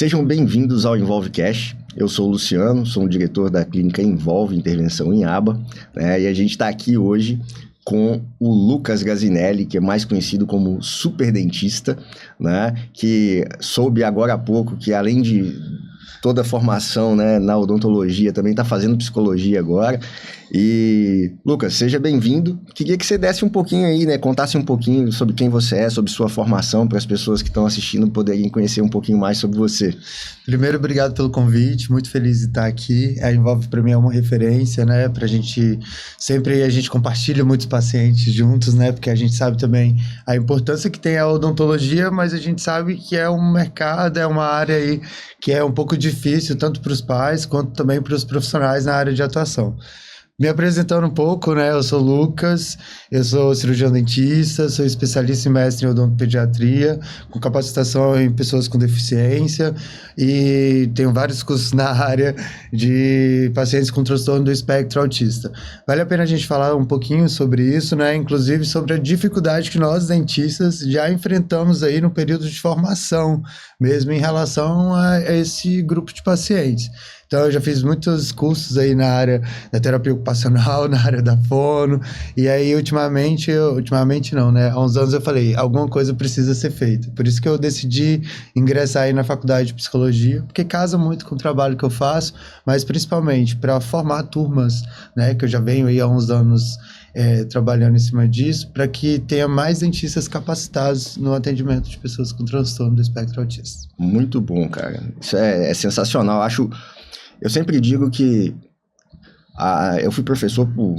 Sejam bem-vindos ao EnvolveCast. Eu sou o Luciano, sou o diretor da clínica Envolve Intervenção em Aba, né? E a gente está aqui hoje com o Lucas Gazinelli, que é mais conhecido como super dentista, né? Que soube agora há pouco que, além de toda a formação, né, na odontologia, também está fazendo psicologia agora. E, Lucas, seja bem-vindo. Queria que você desse um pouquinho aí, né, contasse um pouquinho sobre quem você é, sobre sua formação, para as pessoas que estão assistindo poderem conhecer um pouquinho mais sobre você. Primeiro, obrigado pelo convite, muito feliz de estar aqui. A Envolve para mim é uma referência, né, pra gente, sempre a gente compartilha muitos pacientes juntos, né, porque a gente sabe também a importância que tem a odontologia, mas a gente sabe que é um mercado, é uma área aí que é um pouco difícil, tanto para os pais quanto também para os profissionais na área de atuação. Me apresentando um pouco, né? Eu sou o Lucas, eu sou cirurgião dentista, sou especialista e mestre em odontopediatria, com capacitação em pessoas com deficiência e tenho vários cursos na área de pacientes com transtorno do espectro autista. Vale a pena a gente falar um pouquinho sobre isso, né? Inclusive sobre a dificuldade que nós dentistas já enfrentamos aí no período de formação, mesmo em relação a esse grupo de pacientes. Então, eu já fiz muitos cursos aí na área da terapia ocupacional, na área da fono, e aí, ultimamente não, né? Há uns anos eu falei, alguma coisa precisa ser feita. Por isso que eu decidi ingressar aí na faculdade de psicologia, porque casa muito com o trabalho que eu faço, mas principalmente para formar turmas, né? Que eu já venho aí há uns anos trabalhando em cima disso, para que tenha mais dentistas capacitados no atendimento de pessoas com transtorno do espectro autista. Muito bom, cara. Isso é sensacional. Eu sempre digo que eu fui professor por...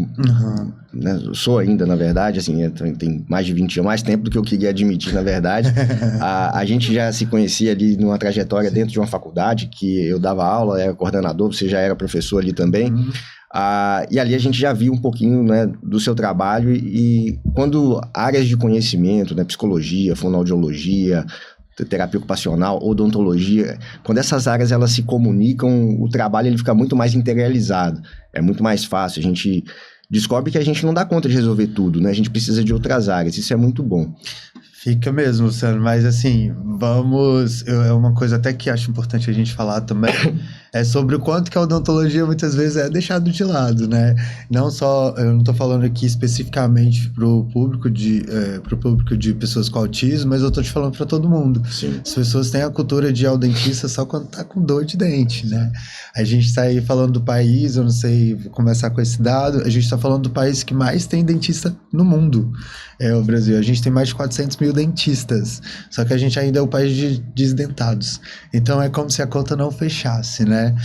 né, sou ainda, na verdade, assim, tem mais de 20 anos, mais tempo do que eu queria admitir, na verdade. A gente já se conhecia ali numa trajetória dentro de uma faculdade, que eu dava aula, era coordenador, você já era professor ali também. E ali a gente já viu um pouquinho, né, do seu trabalho e quando áreas de conhecimento, né, psicologia, fonoaudiologia, terapia ocupacional, odontologia, quando essas áreas elas se comunicam, o trabalho ele fica muito mais integralizado, é muito mais fácil, a gente descobre que a gente não dá conta de resolver tudo, né? A gente precisa de outras áreas, isso é muito bom. Fica mesmo, Luciano, mas assim, é uma coisa até que acho importante a gente falar também, é sobre o quanto que a odontologia muitas vezes é deixado de lado, né? Não só, eu não tô falando aqui especificamente pro público de pessoas com autismo, mas eu tô te falando para todo mundo. Sim. As pessoas têm a cultura de ir ao dentista só quando tá com dor de dente, né? A gente tá aí falando do país, eu não sei, vou começar com esse dado, a gente tá falando do país que mais tem dentista no mundo, é o Brasil. A gente tem mais de 400 mil dentistas, só que a gente ainda é o país de desdentados. Então é como se a conta não fechasse, né?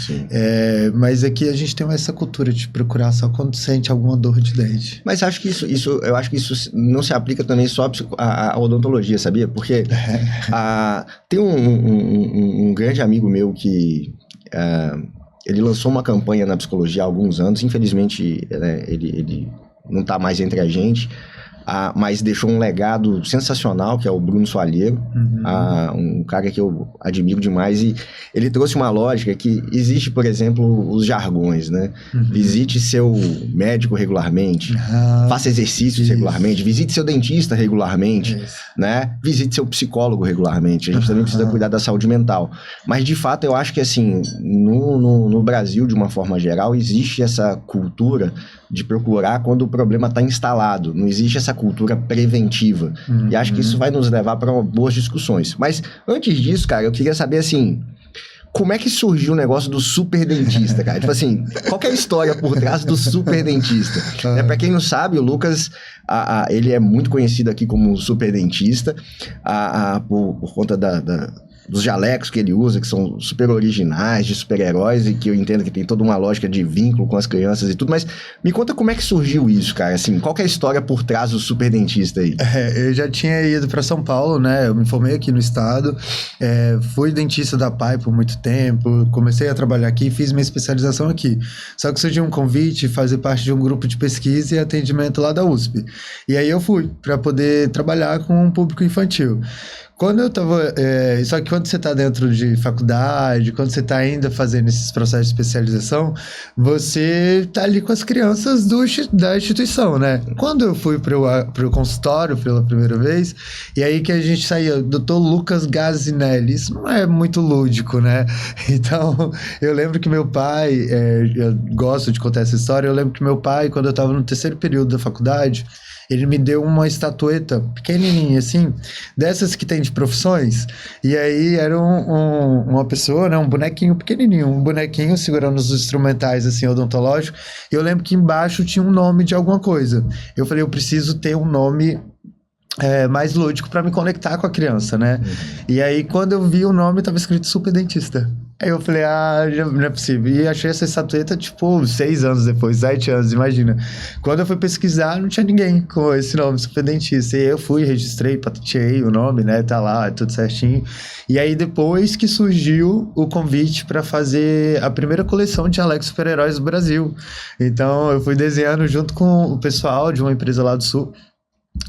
Mas aqui a gente tem essa cultura de procurar só quando sente alguma dor de dente. Mas acho que eu acho que isso não se aplica também só à odontologia, sabia? Porque tem um grande amigo meu que ele lançou uma campanha na psicologia há alguns anos, infelizmente, né, ele não está mais entre a gente, mas deixou um legado sensacional, que é o Bruno Soalheiro, um cara que eu admiro demais, e ele trouxe uma lógica que existe, por exemplo, os jargões, né? Visite seu médico regularmente, faça exercícios regularmente, visite seu dentista regularmente, né? Visite seu psicólogo regularmente, a gente também precisa cuidar da saúde mental. Mas, de fato, eu acho que, assim, no Brasil, de uma forma geral, existe essa cultura de procurar quando o problema está instalado. Não existe essa cultura preventiva. E acho que isso vai nos levar para boas discussões. Mas, antes disso, cara, eu queria saber, assim, como é que surgiu o negócio do super dentista, cara? Tipo assim, qual que é a história por trás do super dentista? Para quem não sabe, o Lucas, ele é muito conhecido aqui como super dentista, por conta dos jalecos que ele usa, que são super originais, de super-heróis, e que eu entendo que tem toda uma lógica de vínculo com as crianças e tudo, mas me conta como é que surgiu isso, cara, assim, qual que é a história por trás do super dentista aí? Eu já tinha ido para São Paulo, né, eu me formei aqui no estado, fui dentista da PAI por muito tempo, comecei a trabalhar aqui, fiz minha especialização aqui, só que surgiu um convite de fazer parte de um grupo de pesquisa e atendimento lá da USP, e aí eu fui para poder trabalhar com um público infantil. Quando eu tava... só que quando você tá dentro de faculdade, quando você tá ainda fazendo esses processos de especialização, você tá ali com as crianças da instituição, né? Quando eu fui pro consultório pela primeira vez, e aí que a gente saía, Dr. Lucas Gazinelli, isso não é muito lúdico, né? Então, eu lembro que meu pai, eu gosto de contar essa história, eu lembro que meu pai, quando eu tava no terceiro período da faculdade, ele me deu uma estatueta pequenininha, assim, dessas que tem de profissões. E aí era uma pessoa, né, um bonequinho pequenininho, um bonequinho segurando os instrumentais, assim, odontológicos. E eu lembro que embaixo tinha um nome de alguma coisa. Eu falei, eu preciso ter um nome mais lúdico para me conectar com a criança, né? E aí, quando eu vi o nome, tava escrito Super Dentista. Aí eu falei, não é possível. E achei essa estatueta, tipo, 6 anos depois, 7 anos, imagina. Quando eu fui pesquisar, não tinha ninguém com esse nome, Super Dentista. E aí eu fui, registrei, patenteei o nome, né? Tá lá, tudo certinho. E aí, depois que surgiu o convite para fazer a primeira coleção de jalecos super-heróis do Brasil. Então, eu fui desenhando junto com o pessoal de uma empresa lá do Sul.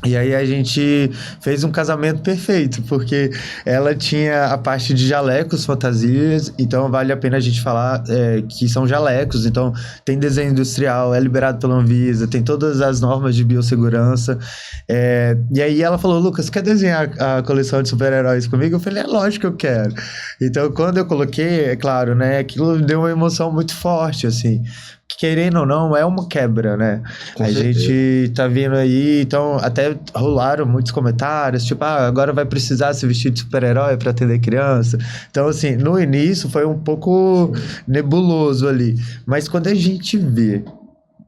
E aí a gente fez um casamento perfeito, porque ela tinha a parte de jalecos, fantasias, então vale a pena a gente falar que são jalecos, então tem desenho industrial, é liberado pela Anvisa, tem todas as normas de biossegurança, e aí ela falou, Lucas, quer desenhar a coleção de super-heróis comigo? Eu falei, é lógico que eu quero. Então quando eu coloquei, é claro, né, aquilo deu uma emoção muito forte, assim, querendo ou não, é uma quebra, né? Com a certeza. gente tá vindo aí, então até rolaram muitos comentários, tipo, agora vai precisar se vestir de super-herói para atender criança. Então, assim, no início foi um pouco nebuloso ali, mas quando a gente vê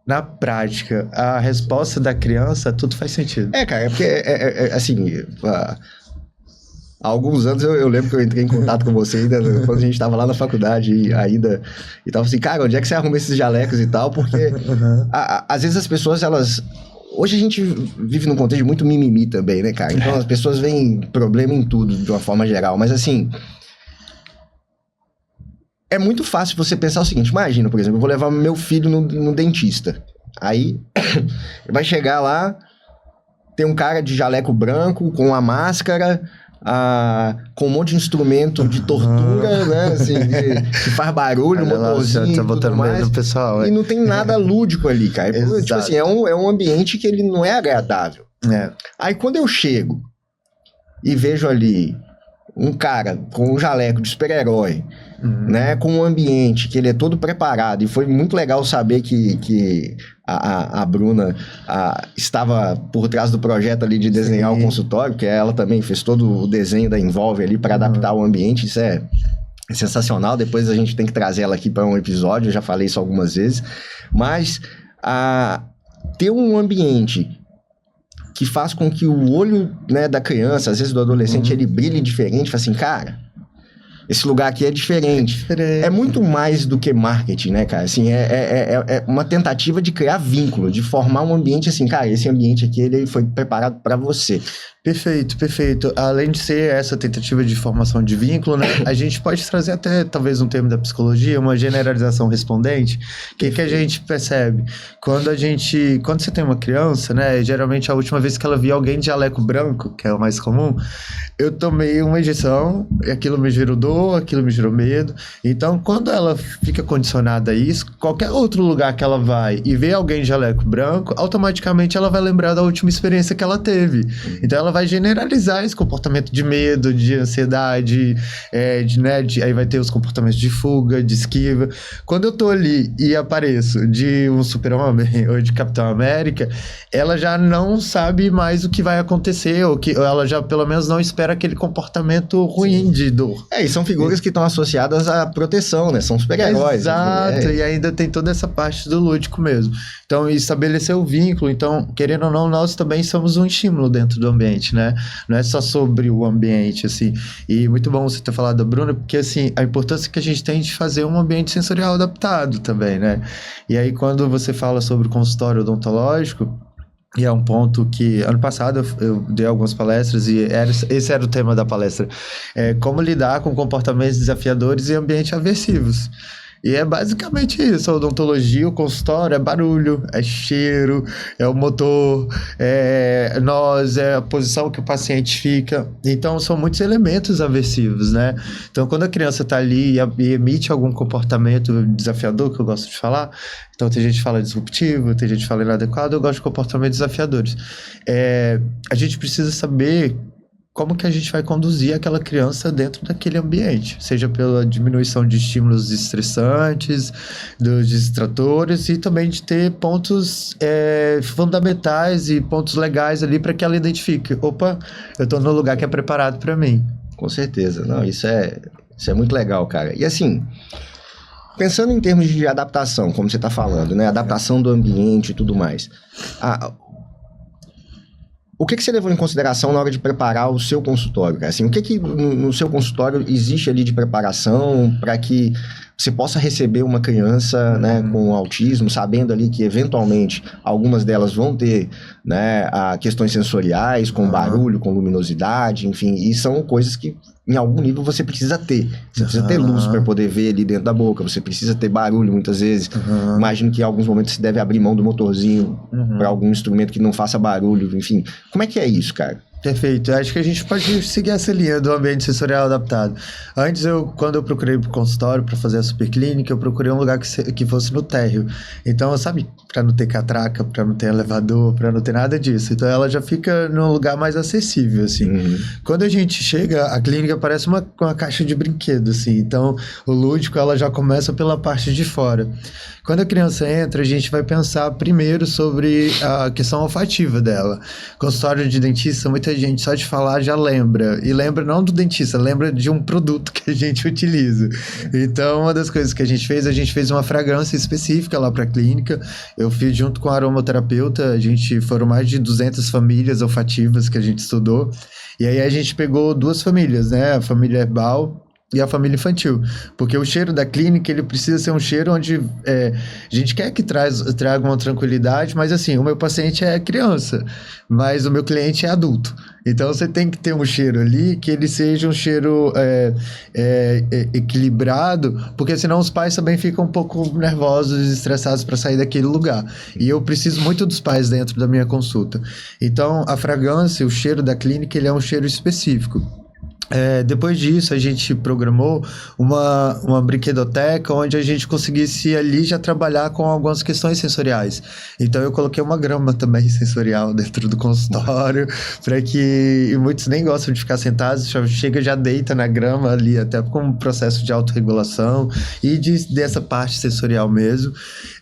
na prática a resposta da criança, tudo faz sentido. Cara, porque, assim, há alguns anos eu lembro que eu entrei em contato com você ainda, quando a gente tava lá na faculdade ainda, e tava assim, cara, onde é que você arruma esses jalecos e tal? Porque às vezes as pessoas, elas... Hoje a gente vive num contexto de muito mimimi também, né, cara? Então as pessoas veem problema em tudo, de uma forma geral, mas assim... É muito fácil você pensar o seguinte, imagina, por exemplo, eu vou levar meu filho no dentista, aí vai chegar lá, tem um cara de jaleco branco, com a máscara... com um monte de instrumento de tortura, né? Assim, que faz barulho, motorzinho, tá botando medo do pessoal. E não tem nada lúdico ali, cara. Tipo assim, é um ambiente que ele não é agradável. Aí quando eu chego e vejo ali um cara com um jaleco de super-herói, né, com um ambiente que ele é todo preparado, e foi muito legal saber que a Bruna estava por trás do projeto ali de desenhar o consultório, que ela também fez todo o desenho da Involve ali para adaptar o ambiente. Isso é sensacional. Depois a gente tem que trazer ela aqui para um episódio, eu já falei isso algumas vezes, mas ter um ambiente que faz com que o olho, né, da criança, às vezes do adolescente, ele brilhe diferente, fala assim, cara, esse lugar aqui é diferente. É muito mais do que marketing, né, cara? Assim, é uma tentativa de criar vínculo, de formar um ambiente assim, cara, esse ambiente aqui, ele foi preparado para você. Perfeito, perfeito. Além de ser essa tentativa de formação de vínculo, né, a gente pode trazer até, talvez, um termo da psicologia, uma generalização respondente. O que a gente percebe? Quando você tem uma criança, né, geralmente a última vez que ela via alguém de jaleco branco, que é o mais comum, eu tomei uma injeção, aquilo me gerou dor, aquilo me gerou medo. Então, quando ela fica condicionada a isso, qualquer outro lugar que ela vai e vê alguém de jaleco branco, automaticamente ela vai lembrar da última experiência que ela teve. Então, ela vai generalizar esse comportamento de medo, de ansiedade, aí vai ter os comportamentos de fuga, de esquiva. Quando eu tô ali e apareço de um super-homem ou de Capitão América, ela já não sabe mais o que vai acontecer, ou ela já pelo menos não espera aquele comportamento ruim de dor. E são figuras que estão associadas à proteção, né? São super-heróis. Exato, e ainda tem toda essa parte do lúdico mesmo. Então, estabelecer o vínculo, então, querendo ou não, nós também somos um estímulo dentro do ambiente, né? Não é só sobre o ambiente, assim. E muito bom você ter falado da Bruna, porque, assim, a importância que a gente tem de fazer um ambiente sensorial adaptado também, né? E aí, quando você fala sobre o consultório odontológico, e é um ponto que, ano passado, eu dei algumas palestras e esse era o tema da palestra. Como lidar com comportamentos desafiadores e ambientes aversivos. E é basicamente isso, a odontologia, o consultório é barulho, é cheiro, é o motor, é nós, é a posição que o paciente fica. Então, são muitos elementos aversivos, né? Então, quando a criança está ali e emite algum comportamento desafiador, que eu gosto de falar, então tem gente que fala disruptivo, tem gente que fala inadequado, eu gosto de comportamentos desafiadores. A gente precisa saber como que a gente vai conduzir aquela criança dentro daquele ambiente, seja pela diminuição de estímulos estressantes, dos distratores, e também de ter pontos fundamentais e pontos legais ali para que ela identifique, opa, eu estou no lugar que é preparado para mim. Com certeza, não, isso é muito legal, cara. E assim, pensando em termos de adaptação, como você está falando, né, adaptação do ambiente e tudo mais, o que você levou em consideração na hora de preparar o seu consultório, cara? Assim, o que no seu consultório existe ali de preparação para que você possa receber uma criança, né, com autismo, sabendo ali que eventualmente algumas delas vão ter, né, questões sensoriais, com barulho, com luminosidade, enfim, e são coisas que em algum nível você precisa ter. Você precisa ter luz para poder ver ali dentro da boca, você precisa ter barulho muitas vezes. Imagino que em alguns momentos você deve abrir mão do motorzinho para algum instrumento que não faça barulho, enfim. Como é que é isso, cara? Perfeito. Acho que a gente pode seguir essa linha do ambiente sensorial adaptado. Antes, quando eu procurei pro consultório para fazer a superclínica, eu procurei um lugar que fosse no térreo. Então, sabe, para não ter catraca, para não ter elevador, para não ter nada disso. Então, ela já fica num lugar mais acessível, assim. Quando a gente chega, a clínica parece uma caixa de brinquedo, assim. Então, o lúdico, ela já começa pela parte de fora. Quando a criança entra, a gente vai pensar primeiro sobre a questão olfativa dela. Consultório de dentista, muita gente só de falar já lembra. E lembra não do dentista, lembra de um produto que a gente utiliza. Então, uma das coisas que a gente fez uma fragrância específica lá para a clínica. Eu fiz junto com a aromaterapeuta, foram mais de 200 famílias olfativas que a gente estudou. E aí a gente pegou 2 famílias, né? A família herbal e a família infantil, porque o cheiro da clínica, ele precisa ser um cheiro onde a gente quer que traga uma tranquilidade, mas assim, o meu paciente é criança, mas o meu cliente é adulto, então você tem que ter um cheiro ali, que ele seja um cheiro equilibrado, porque senão os pais também ficam um pouco nervosos e estressados para sair daquele lugar, e eu preciso muito dos pais dentro da minha consulta. Então, a fragrância, o cheiro da clínica, ele é um cheiro específico. Depois disso, a gente programou uma brinquedoteca onde a gente conseguisse ali já trabalhar com algumas questões sensoriais. Então, eu coloquei uma grama também sensorial dentro do consultório, para que e muitos nem gostam de ficar sentados, já deita na grama ali, até com um processo de autorregulação e dessa parte sensorial mesmo.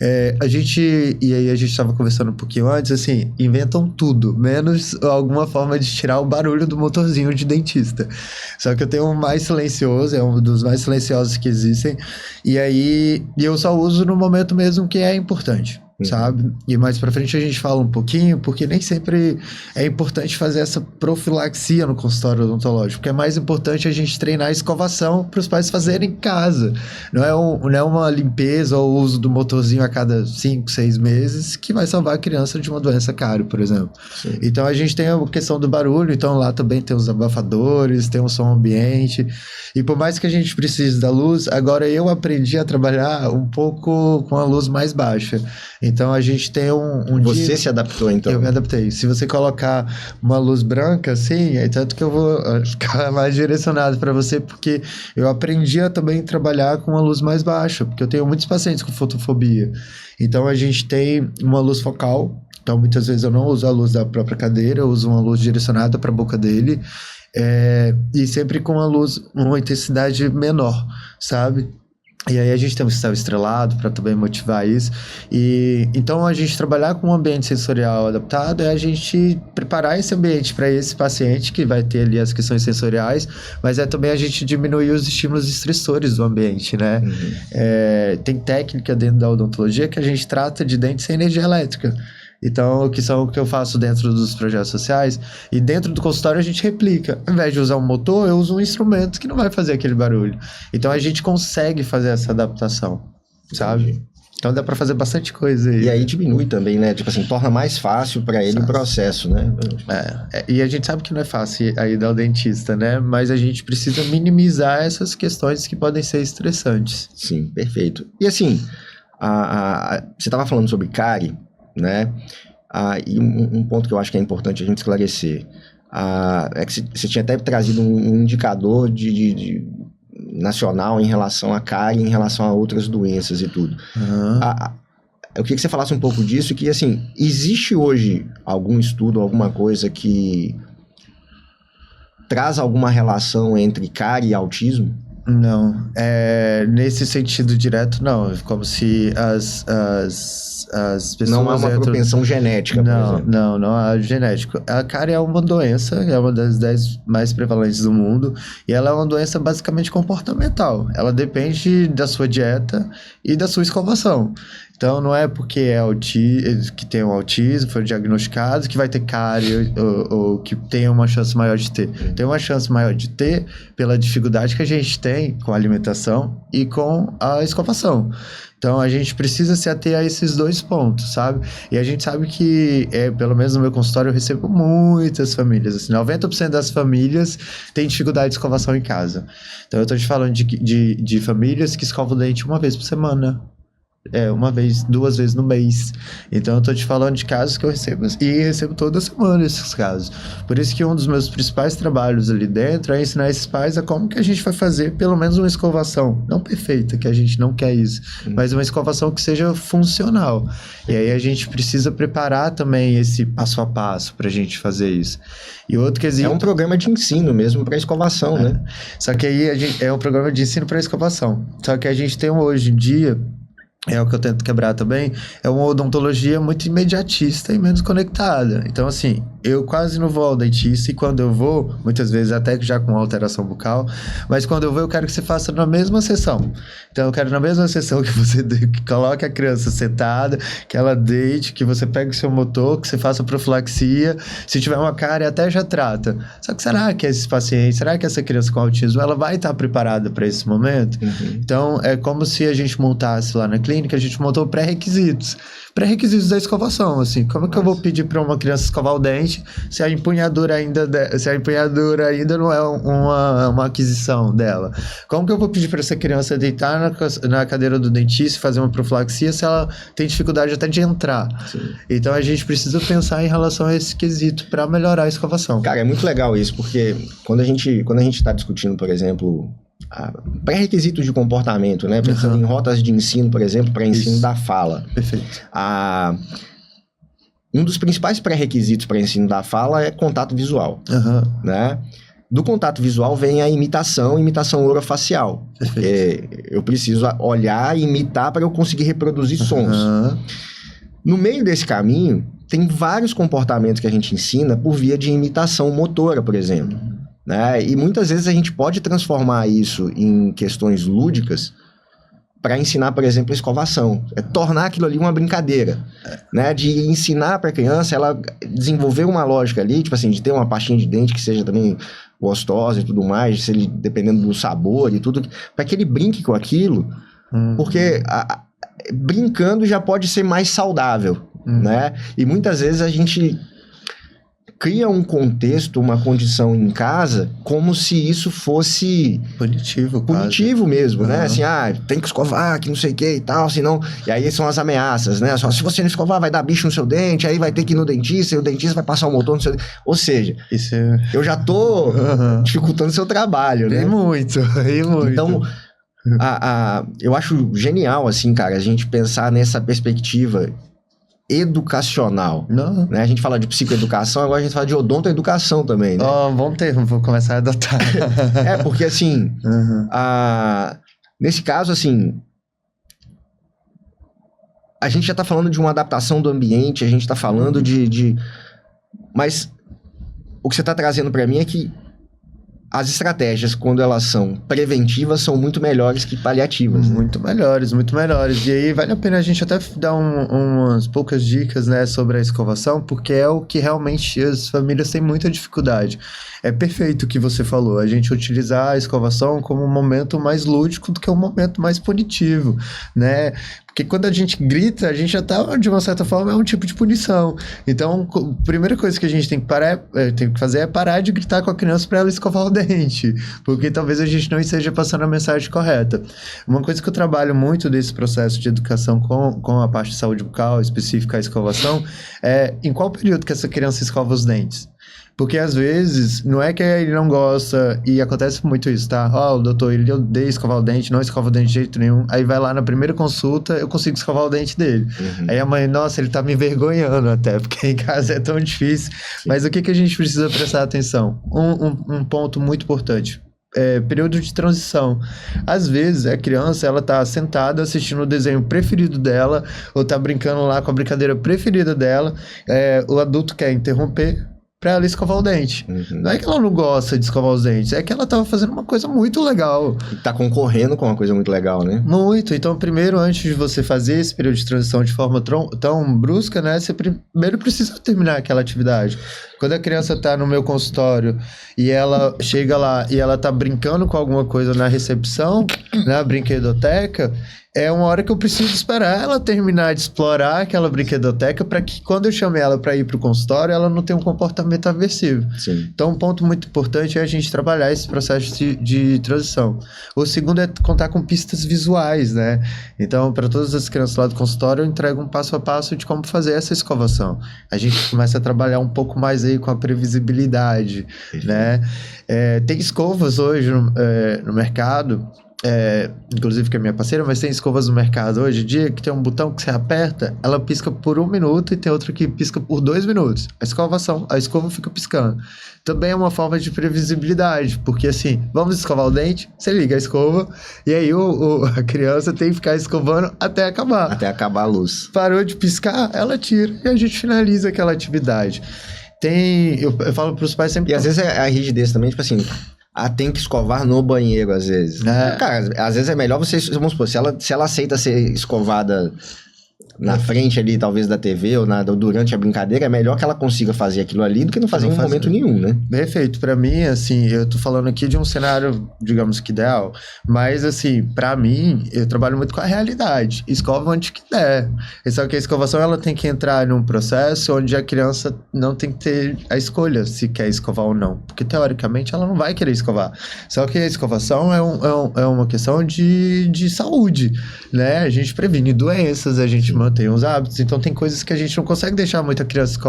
E aí a gente estava conversando um pouquinho antes, assim, inventam tudo, menos alguma forma de tirar o barulho do motorzinho de dentista. Só que eu tenho um mais silencioso, é um dos mais silenciosos que existem, e eu só uso no momento mesmo que é importante, sabe? E mais pra frente a gente fala um pouquinho, porque nem sempre é importante fazer essa profilaxia no consultório odontológico, porque é mais importante a gente treinar a escovação para os pais fazerem em casa. Não é uma limpeza ou uso do motorzinho a cada 5, 6 meses que vai salvar a criança de uma doença cárie, por exemplo. Sim. Então a gente tem a questão do barulho, então lá também tem os abafadores, tem o som ambiente, e por mais que a gente precise da luz, agora eu aprendi a trabalhar um pouco com a luz mais baixa. Então a gente tem Você dia... se adaptou, então? Eu me adaptei. Se você colocar uma luz branca, assim, é tanto que eu vou ficar mais direcionado para você, porque eu aprendi a também trabalhar com uma luz mais baixa, porque eu tenho muitos pacientes com fotofobia. Então a gente tem uma luz focal, então muitas vezes eu não uso a luz da própria cadeira, eu uso uma luz direcionada para a boca dele, e sempre com uma intensidade menor, sabe? E aí a gente tem um céu estrelado para também motivar isso. E então a gente trabalhar com um ambiente sensorial adaptado é a gente preparar esse ambiente para esse paciente que vai ter ali as questões sensoriais, mas é também a gente diminuir os estímulos estressores do ambiente, né? Tem técnica dentro da odontologia que a gente trata de dente sem energia elétrica. Então, o que eu faço dentro dos projetos sociais, e dentro do consultório a gente replica. Ao invés de usar um motor, eu uso um instrumento que não vai fazer aquele barulho. Então, a gente consegue fazer essa adaptação, sabe? Então dá pra fazer bastante coisa aí. E aí diminui também, né? Tipo assim, torna mais fácil pra ele o processo, né? E a gente sabe que não é fácil aí dar o dentista, né? Mas a gente precisa minimizar essas questões que podem ser estressantes. Sim, perfeito. E assim, você estava falando sobre cárie, né? E um ponto que eu acho que é importante a gente esclarecer. É que você tinha até trazido um indicador de nacional em relação à cárie, em relação a outras doenças e tudo. Eu queria que você falasse um pouco disso, que assim, existe hoje algum estudo, alguma coisa que traz alguma relação entre cárie e autismo? Não, nesse sentido direto, não. Como se as pessoas... Não há uma propensão genética, por exemplo. Não há genético. A cárie é uma doença, é uma das 10 mais prevalentes do mundo, e ela é uma doença basicamente comportamental. Ela depende da sua dieta e da sua escovação. Então, não é porque que tem um autismo, foi diagnosticado, que vai ter cárie ou que tem uma chance maior de ter. Tem uma chance maior de ter pela dificuldade que a gente tem com a alimentação e com a escovação. Então, a gente precisa se ater a esses dois pontos, sabe? E a gente sabe que, pelo menos no meu consultório, eu recebo muitas famílias. Assim, 90% das famílias têm dificuldade de escovação em casa. Então, eu tô te falando de famílias que escovam o dente uma vez por semana. Uma vez, 2 vezes no mês. Então eu tô te falando de casos que eu recebo e recebo toda semana esses casos. Por isso que um dos meus principais trabalhos ali dentro é ensinar esses pais a como que a gente vai fazer pelo menos uma escovação, não perfeita, que a gente não quer isso, mas uma escovação que seja funcional. E aí a gente precisa preparar também esse passo a passo pra gente fazer isso. E outro quesito... É um programa de ensino mesmo para escovação, né? Só que aí é um programa de ensino para escovação. Só que a gente tem hoje em dia... É o que eu tento quebrar também, é uma odontologia muito imediatista e menos conectada. Então, assim, eu quase não vou ao dentista e quando eu vou, muitas vezes até já com alteração bucal, mas quando eu vou eu quero que você faça na mesma sessão. Então, eu quero na mesma sessão que você coloque a criança sentada, que ela deite, que você pegue o seu motor, que você faça profilaxia. Se tiver uma cárie, até já trata. Só que será que esses pacientes, será que essa criança com autismo, ela vai estar preparada para esse momento? Então, é como se a gente montasse lá na clínica, a gente montou pré-requisitos da escovação, assim, como que eu vou pedir para uma criança escovar o dente se a empunhadura ainda não é uma aquisição dela? Como que eu vou pedir para essa criança deitar na cadeira do dentista e fazer uma profilaxia se ela tem dificuldade até de entrar? Sim. Então a gente precisa pensar em relação a esse quesito para melhorar a escovação. Cara, é muito legal isso, porque quando a gente está discutindo, por exemplo, pré-requisitos de comportamento, né? Pensando em rotas de ensino, por exemplo, para ensino da fala. Perfeito. Um dos principais pré-requisitos para ensino da fala é contato visual, né? Do contato visual vem a imitação orofacial. Porque eu preciso olhar e imitar para eu conseguir reproduzir sons. No meio desse caminho, tem vários comportamentos que a gente ensina por via de imitação motora, por exemplo. Né? E muitas vezes a gente pode transformar isso em questões lúdicas para ensinar, por exemplo, a escovação. É tornar aquilo ali uma brincadeira, né? De ensinar para a criança, ela desenvolver uma lógica ali, tipo assim, de ter uma pastinha de dente que seja também gostosa e tudo mais, se ele, dependendo do sabor e tudo, para que ele brinque com aquilo, porque brincando já pode ser mais saudável, né? E muitas vezes a gente cria um contexto, uma condição em casa, como se isso fosse punitivo mesmo, né? Assim, tem que escovar, que não sei o que e tal, senão... E aí são as ameaças, né? Só, se você não escovar, vai dar bicho no seu dente, aí vai ter que ir no dentista, e o dentista vai passar o motor no seu dente. Ou seja, eu já tô dificultando o seu trabalho, né? Tem muito. Então, eu acho genial, assim, cara, a gente pensar nessa perspectiva educacional. Né? A gente fala de psicoeducação, agora a gente fala de odontoeducação também, né? Bom termo, vou começar a adotar. Porque assim, nesse caso, assim, a gente já tá falando de uma adaptação do ambiente, a gente tá falando mas o que você tá trazendo para mim é que as estratégias, quando elas são preventivas, são muito melhores que paliativas. Né? Muito melhores. E aí vale a pena a gente até dar umas poucas dicas, né, sobre a escovação, porque é o que realmente as famílias têm muita dificuldade. É perfeito o que você falou, a gente utilizar a escovação como um momento mais lúdico do que um momento mais punitivo, né? Porque quando a gente grita, a gente já tá, de uma certa forma, é um tipo de punição. Então, a primeira coisa que a gente tem que fazer é parar de gritar com a criança para ela escovar o dente. Porque talvez a gente não esteja passando a mensagem correta. Uma coisa que eu trabalho muito desse processo de educação com a parte de saúde bucal, específica a escovação, é em qual período que essa criança escova os dentes. Porque às vezes, não é que ele não gosta, e acontece muito isso, tá? Ó, o doutor, ele odeia escovar o dente, não escova o dente de jeito nenhum. Aí vai lá na primeira consulta, eu consigo escovar o dente dele. Aí a mãe, nossa, ele tá me envergonhando até, porque em casa é tão difícil. Sim. Mas o que a gente precisa prestar atenção? Um ponto muito importante. Período de transição. Às vezes, a criança, ela tá sentada assistindo o desenho preferido dela, ou tá brincando lá com a brincadeira preferida dela, o adulto quer interromper pra ela escovar o dente. Não é que ela não gosta de escovar os dentes, é que ela tava fazendo uma coisa muito legal. E tá concorrendo com uma coisa muito legal, né? Muito. Então, primeiro, antes de você fazer esse período de transição de forma tão brusca, né? Você primeiro precisa terminar aquela atividade. Quando a criança tá no meu consultório e ela chega lá e ela tá brincando com alguma coisa na recepção, na brinquedoteca, é uma hora que eu preciso esperar ela terminar de explorar aquela brinquedoteca para que quando eu chame ela para ir para o consultório, ela não tenha um comportamento aversivo. Sim. Então, um ponto muito importante é a gente trabalhar esse processo de transição. O segundo é contar com pistas visuais, né? Então, para todas as crianças lá do consultório, eu entrego um passo a passo de como fazer essa escovação. A gente começa a trabalhar um pouco mais aí com a previsibilidade, né? Tem escovas hoje no mercado, inclusive que é minha parceira, mas tem escovas no mercado hoje em dia que tem um botão que você aperta, ela pisca por 1 minuto e tem outra que pisca por 2 minutos. A escova fica piscando. Também é uma forma de previsibilidade, porque assim, vamos escovar o dente, você liga a escova e aí a criança tem que ficar escovando até acabar. Até acabar a luz. Parou de piscar, ela tira e a gente finaliza aquela atividade. Eu falo para os pais sempre... E às vezes a rigidez também, tipo assim... tem que escovar no banheiro, às vezes. Cara, às vezes é melhor você... Vamos supor, se ela aceita ser escovada na frente ali, talvez, da TV ou durante a brincadeira, é melhor que ela consiga fazer aquilo ali do que não fazer em momento nenhum, né? Perfeito. Pra mim, assim, eu tô falando aqui de um cenário, digamos que ideal, mas, assim, pra mim, eu trabalho muito com a realidade. Escova onde que der. Só que a escovação, ela tem que entrar num processo onde a criança não tem que ter a escolha se quer escovar ou não. Porque, teoricamente, ela não vai querer escovar. Só que a escovação é uma questão de saúde, né? A gente previne doenças, a gente mantém os hábitos, então tem coisas que a gente não consegue deixar muita criança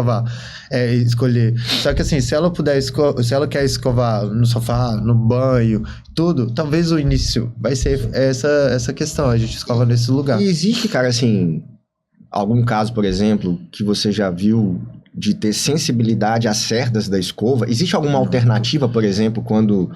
escolher. Só que assim, se ela quer escovar no sofá, no banho, tudo, talvez o início vai ser essa questão, a gente escova nesse lugar. E existe, cara, assim, algum caso, por exemplo, que você já viu de ter sensibilidade às cerdas da escova? Existe alguma alternativa, por exemplo, quando...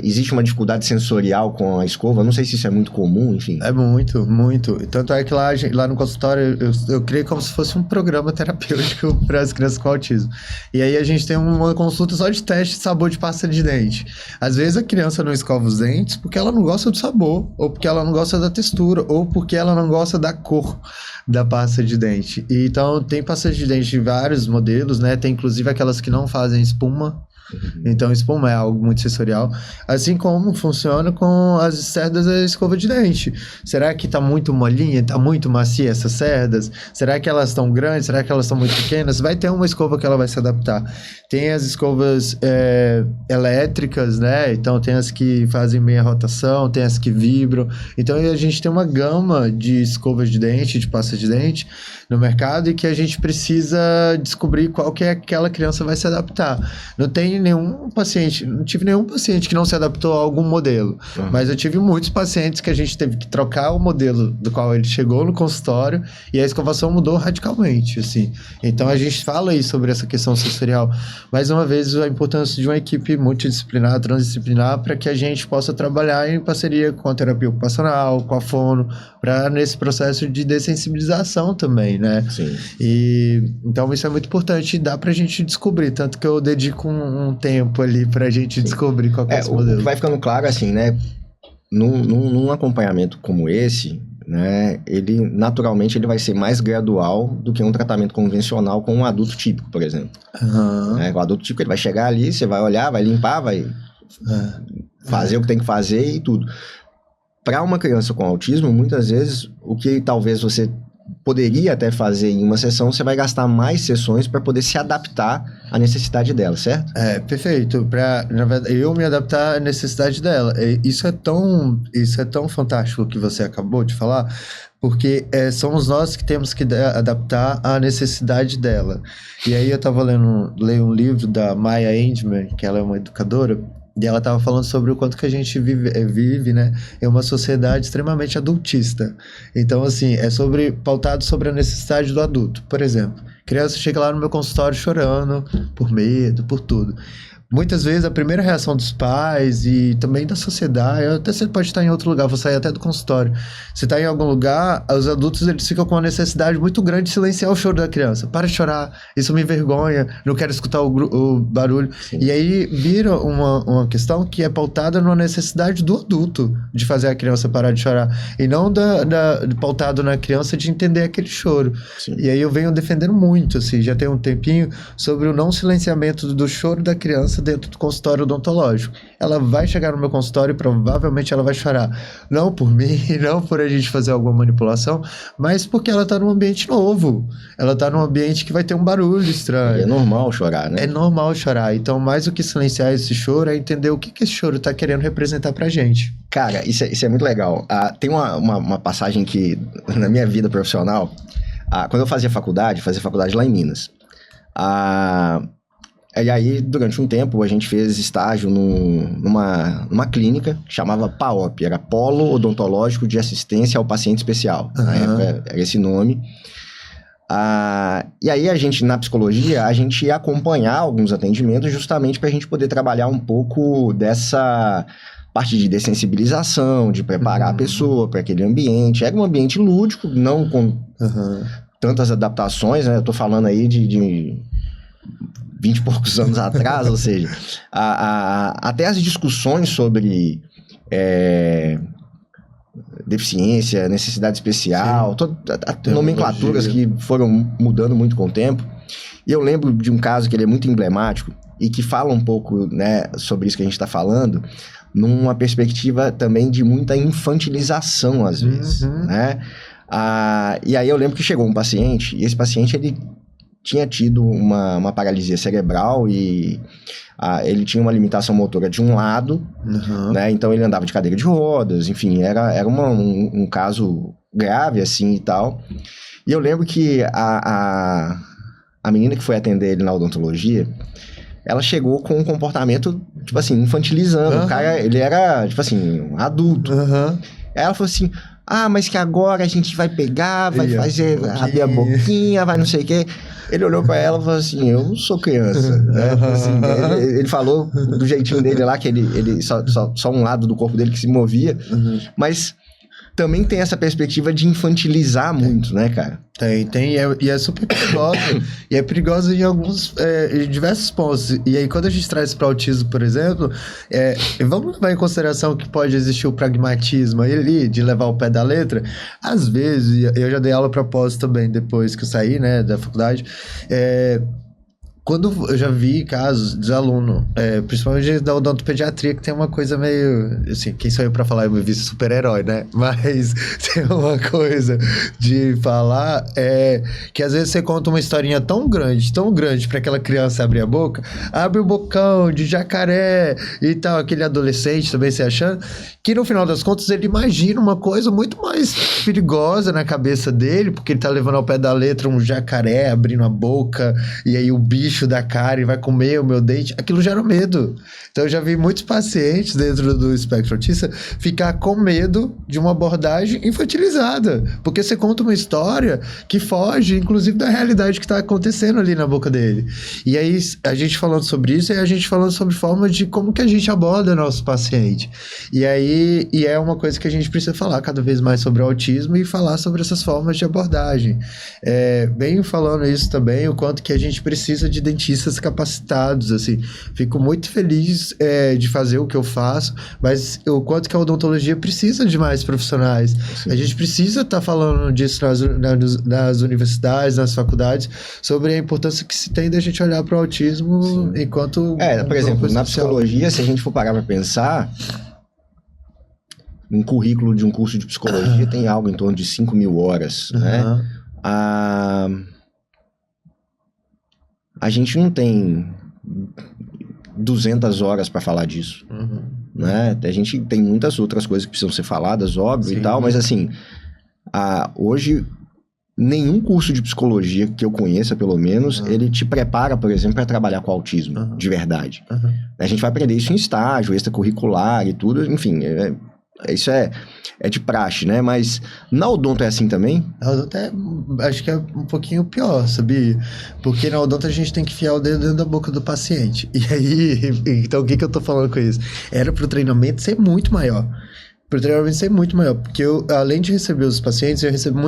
existe uma dificuldade sensorial com a escova? Não sei se isso é muito comum, enfim. É muito, muito. Tanto é que lá no consultório eu criei como se fosse um programa terapêutico para as crianças com autismo. E aí a gente tem uma consulta só de teste de sabor de pasta de dente. Às vezes a criança não escova os dentes porque ela não gosta do sabor, ou porque ela não gosta da textura, ou porque ela não gosta da cor da pasta de dente. E então tem pastas de dente de vários modelos, né? Tem inclusive aquelas que não fazem espuma. Então, espuma é algo muito sensorial. Assim como funciona com as cerdas da escova de dente. Será que tá muito molinha, tá muito macia essas cerdas? Será que elas estão grandes? Será que elas estão muito pequenas? Vai ter uma escova que ela vai se adaptar. Tem as escovas elétricas, né? Então, tem as que fazem meia rotação, tem as que vibram. Então, a gente tem uma gama de escovas de dente, de pasta de dente no mercado e que a gente precisa descobrir qual que é aquela criança vai se adaptar. Não tive nenhum paciente que não se adaptou a algum modelo, mas eu tive muitos pacientes que a gente teve que trocar o modelo do qual ele chegou no consultório e a escovação mudou radicalmente, assim. Então a gente fala aí sobre essa questão sensorial. Mais uma vez, a importância de uma equipe multidisciplinar, transdisciplinar, para que a gente possa trabalhar em parceria com a terapia ocupacional, com a fono, para nesse processo de dessensibilização também, né? Sim. E então isso é muito importante e dá pra gente descobrir, tanto que eu dedico um tempo ali pra gente descobrir qual é esse modelo. Vai ficando claro assim, né? Num acompanhamento como esse, né? Ele naturalmente ele vai ser mais gradual do que um tratamento convencional com um adulto típico, por exemplo. O adulto típico ele vai chegar ali, você vai olhar, vai limpar, vai fazer o que tem que fazer e tudo. para uma criança com autismo, muitas vezes, o que talvez você poderia até fazer em uma sessão, você vai gastar mais sessões para poder se adaptar à necessidade dela, certo? Perfeito. Na verdade, eu me adaptar à necessidade dela. Isso é tão fantástico que você acabou de falar, porque somos nós que temos que adaptar à necessidade dela. E aí eu estava lendo um livro da Maya Angelou, que ela é uma educadora, e ela estava falando sobre o quanto que a gente vive, né, em uma sociedade extremamente adultista. Então, assim, pautado sobre a necessidade do adulto. Por exemplo, criança chega lá no meu consultório chorando por medo, por tudo. Muitas vezes a primeira reação dos pais e também da sociedade, até você pode estar em outro lugar, vou sair até do consultório. Você está em algum lugar, os adultos eles ficam com uma necessidade muito grande de silenciar o choro da criança. Para de chorar, isso me envergonha, não quero escutar o barulho. Sim. E aí vira uma questão que é pautada numa necessidade do adulto de fazer a criança parar de chorar. E não pautado na criança de entender aquele choro. Sim. E aí eu venho defendendo muito, assim, já tem um tempinho, sobre o não silenciamento do choro da criança dentro do consultório odontológico. Ela vai chegar no meu consultório e provavelmente ela vai chorar. Não por mim, não por a gente fazer alguma manipulação, mas porque ela tá num ambiente novo. Ela tá num ambiente que vai ter um barulho estranho. E é normal chorar, né? É normal chorar. Então, mais do que silenciar esse choro, é entender o que esse choro tá querendo representar pra gente. Cara, isso é muito legal. Tem uma passagem que, na minha vida profissional, quando eu fazia faculdade lá em Minas, e aí, durante um tempo, a gente fez estágio numa clínica que chamava PAOP, era Polo Odontológico de Assistência ao Paciente Especial. Na época, era esse nome. E aí, a gente, na psicologia, a gente ia acompanhar alguns atendimentos justamente para a gente poder trabalhar um pouco dessa parte de dessensibilização, de preparar a pessoa para aquele ambiente. Era um ambiente lúdico, não com tantas adaptações, né? Eu tô falando aí de 20 e poucos anos atrás, ou seja, até as discussões sobre deficiência, necessidade especial, nomenclaturas que foram mudando muito com o tempo. E eu lembro de um caso que ele é muito emblemático e que fala um pouco, né, sobre isso que a gente está falando, numa perspectiva também de muita infantilização, às vezes, né? E aí eu lembro que chegou um paciente, e esse paciente, ele tinha tido uma paralisia cerebral e ele tinha uma limitação motora de um lado, né? Então ele andava de cadeira de rodas, enfim, era um caso grave, assim, e tal. E eu lembro que a menina que foi atender ele na odontologia, ela chegou com um comportamento, tipo assim, infantilizando. O cara, ele era, tipo assim, um adulto. Aí ela falou assim, mas que agora a gente vai pegar, vai fazer, abrir a boquinha, vai não sei o quê. Ele olhou pra ela e falou assim, eu não sou criança, né? Assim, ele falou do jeitinho dele lá, que ele só um lado do corpo dele que se movia, mas também tem essa perspectiva de infantilizar muito, né, cara? Tem, e é super perigosa. E é perigosa em diversos pontos. E aí, quando a gente traz para o autismo, por exemplo, vamos levar em consideração que pode existir o pragmatismo ali, de levar o pé da letra. Às vezes, eu já dei aula para pós também, depois que eu saí, né, da faculdade, quando eu já vi casos de aluno, principalmente da odontopediatria, que tem uma coisa meio... Assim, quem sou eu pra falar? Eu me vi super-herói, né? Mas tem uma coisa de falar que às vezes você conta uma historinha tão grande pra aquela criança abrir a boca, abre o bocão de jacaré e tal, aquele adolescente também se achando, que no final das contas ele imagina uma coisa muito mais perigosa na cabeça dele, porque ele tá levando ao pé da letra um jacaré abrindo a boca, e aí o bicho da cara e vai comer o meu dente, aquilo gera medo. Então eu já vi muitos pacientes dentro do espectro autista ficar com medo de uma abordagem infantilizada, porque você conta uma história que foge, inclusive, da realidade que está acontecendo ali na boca dele. E aí, a gente falando sobre isso, e a gente falando sobre formas de como que a gente aborda nosso paciente. E aí, é uma coisa que a gente precisa falar cada vez mais sobre o autismo e falar sobre essas formas de abordagem. Venho falando isso também, o quanto que a gente precisa de dentistas capacitados, assim. Fico muito feliz de fazer o que eu faço, mas o quanto que a odontologia precisa de mais profissionais. Sim. A gente precisa estar falando disso nas universidades, nas faculdades, sobre a importância que se tem da gente olhar para o autismo. Sim. Enquanto... por exemplo, na psicologia, se a gente for parar para pensar, um currículo de um curso de psicologia tem algo em torno de 5.000 horas, né? A gente não tem 200 horas para falar disso, né? A gente tem muitas outras coisas que precisam ser faladas, óbvio, e tal, mas assim, hoje nenhum curso de psicologia que eu conheça, pelo menos, ele te prepara, por exemplo, para trabalhar com autismo, de verdade. A gente vai aprender isso em estágio, extracurricular e tudo, enfim, isso é de praxe, né? Mas na odonto é assim também? Na odonto acho que é um pouquinho pior, sabia? Porque na odonto a gente tem que enfiar o dedo dentro da boca do paciente. E aí, então o que eu tô falando com isso? Era pro treinamento ser muito maior. Porque eu, além de receber os pacientes, eu recebo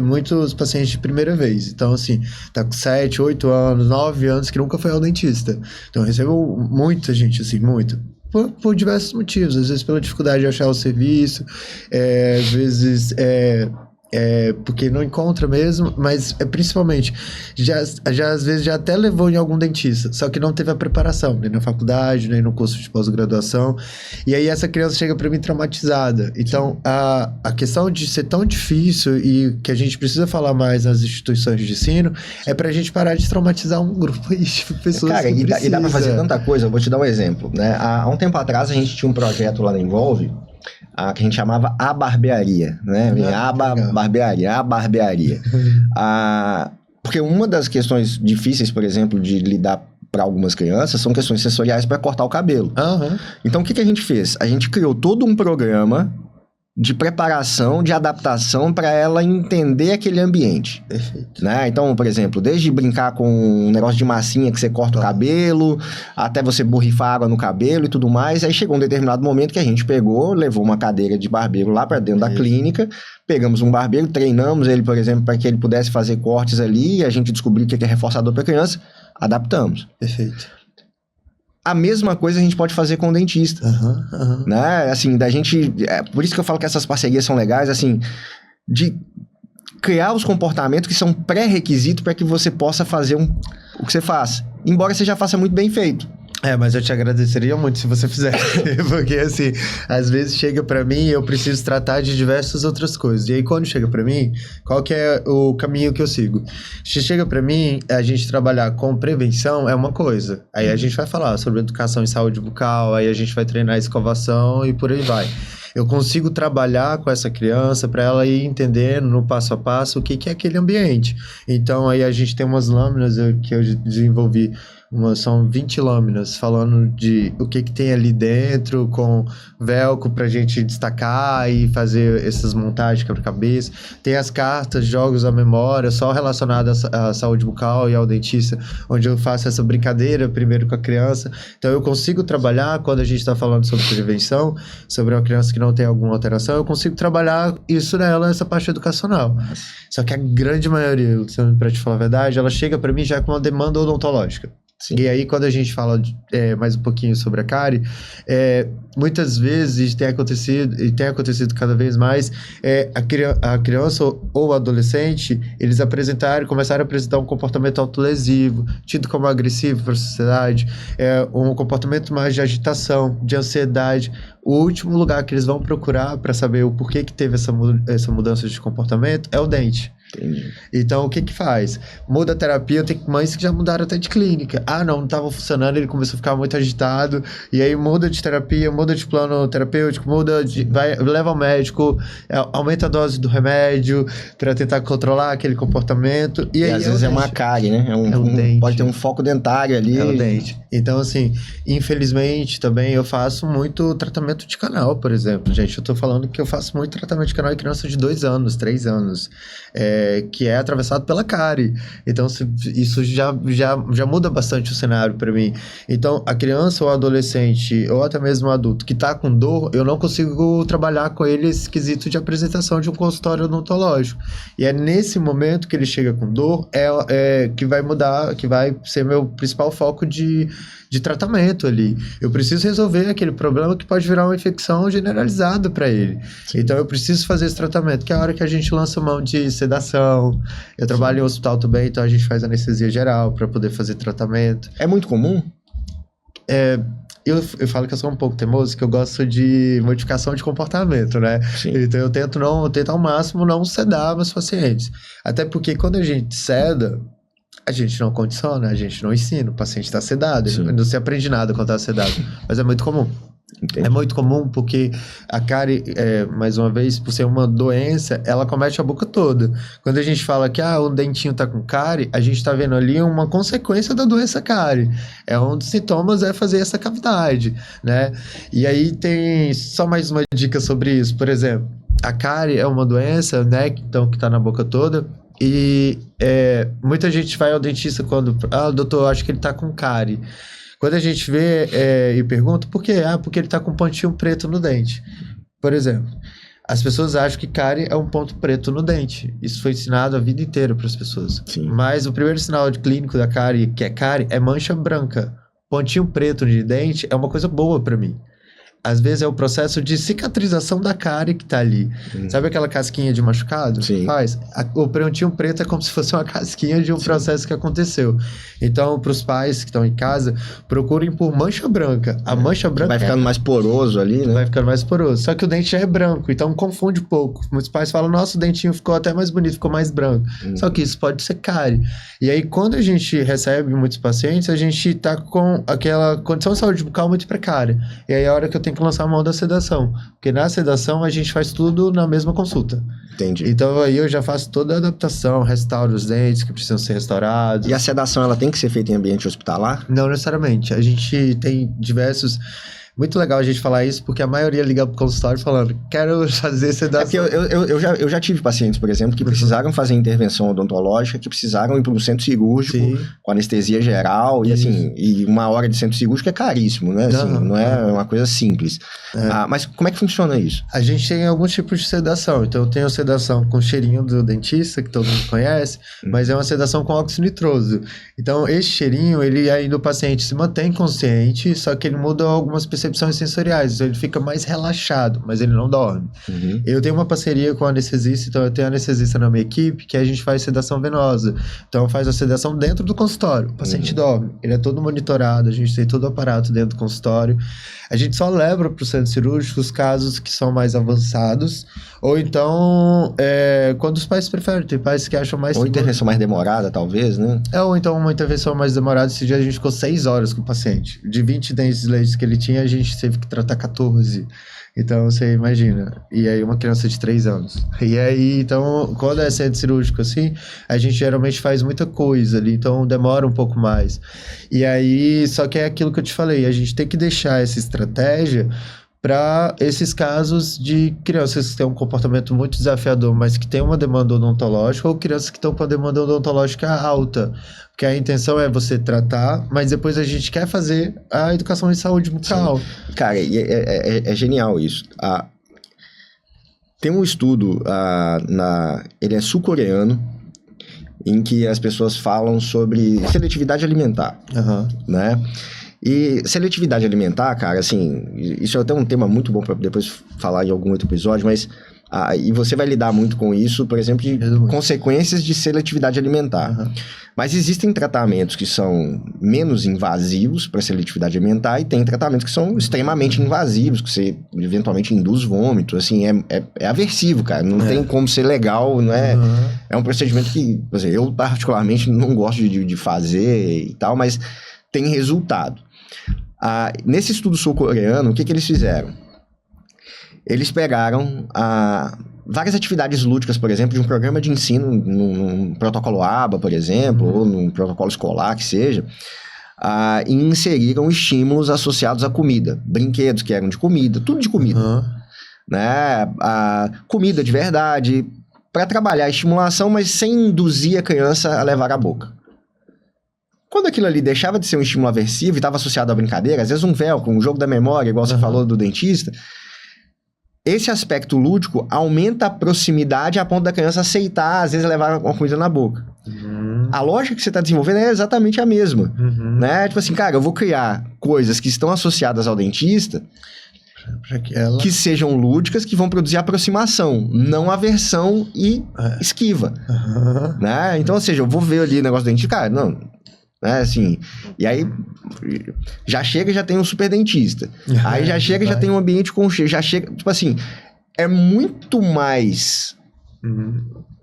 muitos pacientes de primeira vez. Então, assim, tá com 7, 8 anos, 9 anos que nunca foi ao dentista. Então, eu recebo muita gente, assim, muito. Por diversos motivos. Às vezes pela dificuldade de achar o serviço, às vezes porque não encontra mesmo, mas principalmente, já às vezes já até levou em algum dentista, só que não teve a preparação, nem na faculdade, nem no curso de pós-graduação, e aí essa criança chega para mim traumatizada. Então, a questão de ser tão difícil e que a gente precisa falar mais nas instituições de ensino, é pra gente parar de traumatizar um grupo de pessoas. Cara, e dá pra fazer tanta coisa. Eu vou te dar um exemplo, né? Há um tempo atrás, a gente tinha um projeto lá na Envolve, que a gente chamava A Barbearia, né? Barbearia. Porque uma das questões difíceis, por exemplo, de lidar para algumas crianças, são questões sensoriais para cortar o cabelo. Então, o que a gente fez? A gente criou todo um programa de preparação, de adaptação para ela entender aquele ambiente. Perfeito. Né? Então, por exemplo, desde brincar com um negócio de massinha que você corta o cabelo, até você borrifar água no cabelo e tudo mais. Aí chegou um determinado momento que a gente pegou, levou uma cadeira de barbeiro lá para dentro da clínica, pegamos um barbeiro, treinamos ele, por exemplo, para que ele pudesse fazer cortes ali, e a gente descobriu o que é reforçador para criança, adaptamos. Perfeito. A mesma coisa a gente pode fazer com o dentista, né? Assim, da gente... por isso que eu falo que essas parcerias são legais, assim, de criar os comportamentos que são pré-requisitos para que você possa fazer o que você faz. Embora você já faça muito bem feito. Mas eu te agradeceria muito se você fizesse, porque assim, às vezes chega pra mim e eu preciso tratar de diversas outras coisas, e aí quando chega pra mim, qual que é o caminho que eu sigo? Se chega pra mim, a gente trabalhar com prevenção é uma coisa, aí a gente vai falar sobre educação em saúde bucal, aí a gente vai treinar escovação e por aí vai. Eu consigo trabalhar com essa criança para ela ir entendendo no passo a passo o que é aquele ambiente. Então aí a gente tem umas lâminas que eu desenvolvi, são 20 lâminas falando de o que tem ali dentro, com velcro pra gente destacar e fazer essas montagens quebra-cabeça. Tem as cartas, jogos à memória, só relacionadas à saúde bucal e ao dentista, onde eu faço essa brincadeira primeiro com a criança. Então eu consigo trabalhar, quando a gente está falando sobre prevenção, sobre uma criança que não tem alguma alteração, eu consigo trabalhar isso nela, essa parte educacional. Só que a grande maioria, Luciano, pra te falar a verdade, ela chega pra mim já com uma demanda odontológica. Sim. E aí, quando a gente fala mais um pouquinho sobre a cárie, muitas vezes tem acontecido cada vez mais, a criança ou o adolescente, eles começaram a apresentar um comportamento autolesivo, tido como agressivo para a sociedade, um comportamento mais de agitação, de ansiedade. O último lugar que eles vão procurar para saber o porquê que teve essa mudança de comportamento é o dente. Entendi. Então, o que faz? Muda a terapia, tem mães que já mudaram até de clínica. Não estava funcionando, ele começou a ficar muito agitado, e aí muda de terapia, muda de plano terapêutico, leva ao médico, aumenta a dose do remédio para tentar controlar aquele comportamento. E aí às vezes é uma cárie, né? Dente. Pode ter um foco dentário ali. É o dente. Então, assim, infelizmente também eu faço muito tratamento de canal, por exemplo. Gente, eu tô falando que eu faço muito tratamento de canal em criança de 2 anos, 3 anos. Que é atravessado pela cárie. Então, isso já muda bastante o cenário para mim. Então, a criança ou adolescente, ou até mesmo o adulto que tá com dor, eu não consigo trabalhar com ele esse quesito de apresentação de um consultório odontológico. E é nesse momento que ele chega com dor, que vai mudar, que vai ser meu principal foco de tratamento ali. Eu preciso resolver aquele problema que pode virar uma infecção generalizada para ele. Sim. Então, eu preciso fazer esse tratamento, que é a hora que a gente lança mão de sedação. Eu trabalho em hospital também, então a gente faz anestesia geral para poder fazer tratamento. É muito comum? Eu falo que eu sou um pouco teimoso, que eu gosto de modificação de comportamento, né? Sim. Então eu tento ao máximo não sedar meus pacientes. Até porque quando a gente seda, a gente não condiciona, a gente não ensina. O paciente está sedado, Sim. não se aprende nada quando está sedado. Mas é muito comum. Entendi. É muito comum porque a cárie, mais uma vez, por ser uma doença, ela comete a boca toda. Quando a gente fala que o dentinho tá com cárie, a gente tá vendo ali uma consequência da doença cárie. Um dos sintomas é fazer essa cavidade, né? E aí tem só mais uma dica sobre isso. Por exemplo, a cárie é uma doença, né, então, que tá na boca toda. E muita gente vai ao dentista quando... doutor, acho que ele tá com cárie. Quando a gente vê e pergunta, por quê? Porque ele tá com um pontinho preto no dente. Por exemplo, as pessoas acham que cárie é um ponto preto no dente. Isso foi ensinado a vida inteira para as pessoas. Sim. Mas o primeiro sinal clínico da cárie, que é cárie, é mancha branca. Pontinho preto de dente é uma coisa boa para mim. Às vezes é o processo de cicatrização da cárie que tá ali. Sabe aquela casquinha de machucado? Sim. O pontinho preto é como se fosse uma casquinha de um processo que aconteceu. Então, para os pais que estão em casa, procurem por mancha branca. A mancha branca vai ficando mais poroso ali, né? Vai ficando mais poroso. Só que o dente já é branco, então confunde um pouco. Muitos pais falam, nossa, o dentinho ficou até mais bonito, ficou mais branco. Só que isso pode ser cárie. E aí, quando a gente recebe muitos pacientes, a gente tá com aquela condição de saúde bucal muito precária. E aí é a hora que eu tenho que lançar a mão da sedação. Porque na sedação a gente faz tudo na mesma consulta. Entendi. Então aí eu já faço toda a adaptação, restauro os dentes que precisam ser restaurados. E a sedação, ela tem que ser feita em ambiente hospitalar? Não necessariamente. A gente tem diversos... Muito legal a gente falar isso, porque a maioria liga pro consultório falando, quero fazer sedação. Porque eu já tive pacientes, por exemplo, que precisaram fazer intervenção odontológica, que precisaram ir para um centro cirúrgico, com anestesia geral, e assim, e uma hora de centro cirúrgico é caríssimo, né? Assim, não é uma coisa simples. Mas como é que funciona isso? A gente tem alguns tipos de sedação. Então, eu tenho sedação com cheirinho do dentista, que todo mundo conhece, mas é uma sedação com óxido nitroso. Então, esse cheirinho, ele ainda o paciente se mantém consciente, só que ele muda algumas percepções sensoriais, então ele fica mais relaxado, mas ele não dorme. Eu tenho uma parceria com o anestesista, então eu tenho anestesista na minha equipe, que a gente faz sedação venosa. Então faz a sedação dentro do consultório. O paciente dorme, ele é todo monitorado, a gente tem todo o aparato dentro do consultório. A gente só leva para o centro cirúrgico os casos que são mais avançados, ou então quando os pais preferem, tem pais que acham mais... Ou intervenção mais demorada, talvez, né? Ou então uma intervenção mais demorada. Esse dia a gente ficou 6 horas com o paciente. De 20 dentes de leite que ele tinha, a gente teve que tratar 14. Então, você imagina. E aí, uma criança de 3 anos. E aí, então, quando é centro cirúrgico assim, a gente geralmente faz muita coisa ali. Então, demora um pouco mais. E aí, só que é aquilo que eu te falei. A gente tem que deixar essa estratégia para esses casos de crianças que têm um comportamento muito desafiador, mas que têm uma demanda odontológica, ou crianças que estão com a demanda odontológica alta. Porque a intenção é você tratar, mas depois a gente quer fazer a educação em saúde bucal. Sim. Cara, é genial isso. Tem um estudo, ele é sul-coreano, em que as pessoas falam sobre seletividade alimentar, né? E seletividade alimentar, cara, assim, isso é até um tema muito bom para depois falar em algum outro episódio, mas e você vai lidar muito com isso, por exemplo, de consequências de seletividade alimentar. Mas existem tratamentos que são menos invasivos para seletividade alimentar e tem tratamentos que são extremamente invasivos, que você eventualmente induz vômito, assim, é aversivo, cara, não tem como ser legal, não é? É um procedimento que, por exemplo, eu particularmente não gosto de fazer e tal, mas tem resultado. Nesse estudo sul-coreano, o que eles fizeram? Eles pegaram várias atividades lúdicas, por exemplo, de um programa de ensino, num protocolo ABA, por exemplo, ou num protocolo escolar, que seja, e inseriram estímulos associados à comida. Brinquedos que eram de comida, tudo de comida. Né? Comida de verdade, para trabalhar a estimulação, mas sem induzir a criança a levar à boca. Quando aquilo ali deixava de ser um estímulo aversivo e estava associado à brincadeira, às vezes um velcro, um jogo da memória, igual você falou do dentista, esse aspecto lúdico aumenta a proximidade a ponto da criança aceitar, às vezes, levar uma comida na boca. A lógica que você está desenvolvendo é exatamente a mesma. Né? Tipo assim, cara, eu vou criar coisas que estão associadas ao dentista que sejam lúdicas, que vão produzir aproximação, não aversão e esquiva. Né? Então, ou seja, eu vou ver ali o negócio do dentista, cara, não... né, assim, e aí já chega, já tem um super dentista, aí já chega, já tem um ambiente com já chega, tipo assim, é muito mais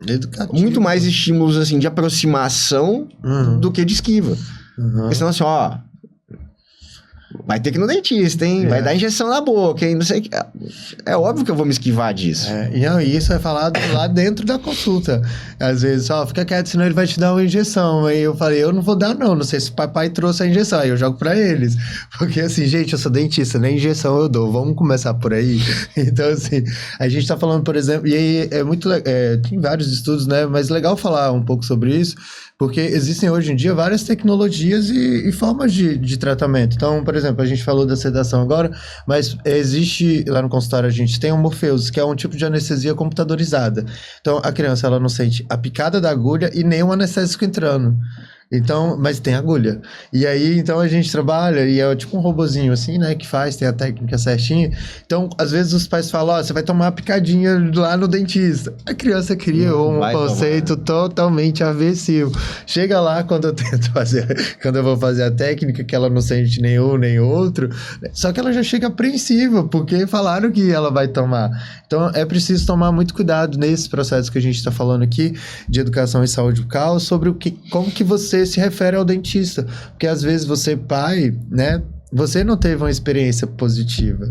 educativo, muito mais estímulos, assim, de aproximação do que de esquiva, porque senão assim, ó, vai ter que ir no dentista, hein? Vai dar injeção na boca, hein? Não sei o que. É óbvio que eu vou me esquivar disso. E isso é falado lá dentro da consulta. Às vezes, fica quieto, senão ele vai te dar uma injeção. Aí eu falei, eu não vou dar não sei se o papai trouxe a injeção. Aí eu jogo pra eles. Porque assim, gente, eu sou dentista, nem injeção eu dou. Vamos começar por aí. Então assim, a gente tá falando, por exemplo, e aí é muito legal, tem vários estudos, né? Mas legal falar um pouco sobre isso, porque existem hoje em dia várias tecnologias e formas de tratamento. Então, por exemplo, a gente falou da sedação agora, mas existe, lá no consultório a gente tem o Morpheus, que é um tipo de anestesia computadorizada. Então, a criança, ela não sente a picada da agulha e nem o anestésico entrando. Então, mas tem agulha. E aí, então a gente trabalha e é tipo um robozinho assim, né, que tem a técnica certinha. Então, às vezes os pais falam, você vai tomar uma picadinha lá no dentista. A criança criou um conceito totalmente aversivo. Chega lá, quando eu vou fazer a técnica, que ela não sente nenhum nem outro, só que ela já chega apreensiva, porque falaram que ela vai tomar. Então, é preciso tomar muito cuidado nesse processo que a gente está falando aqui, de educação e saúde bucal, sobre como que você se refere ao dentista, porque às vezes você, pai, né, você não teve uma experiência positiva,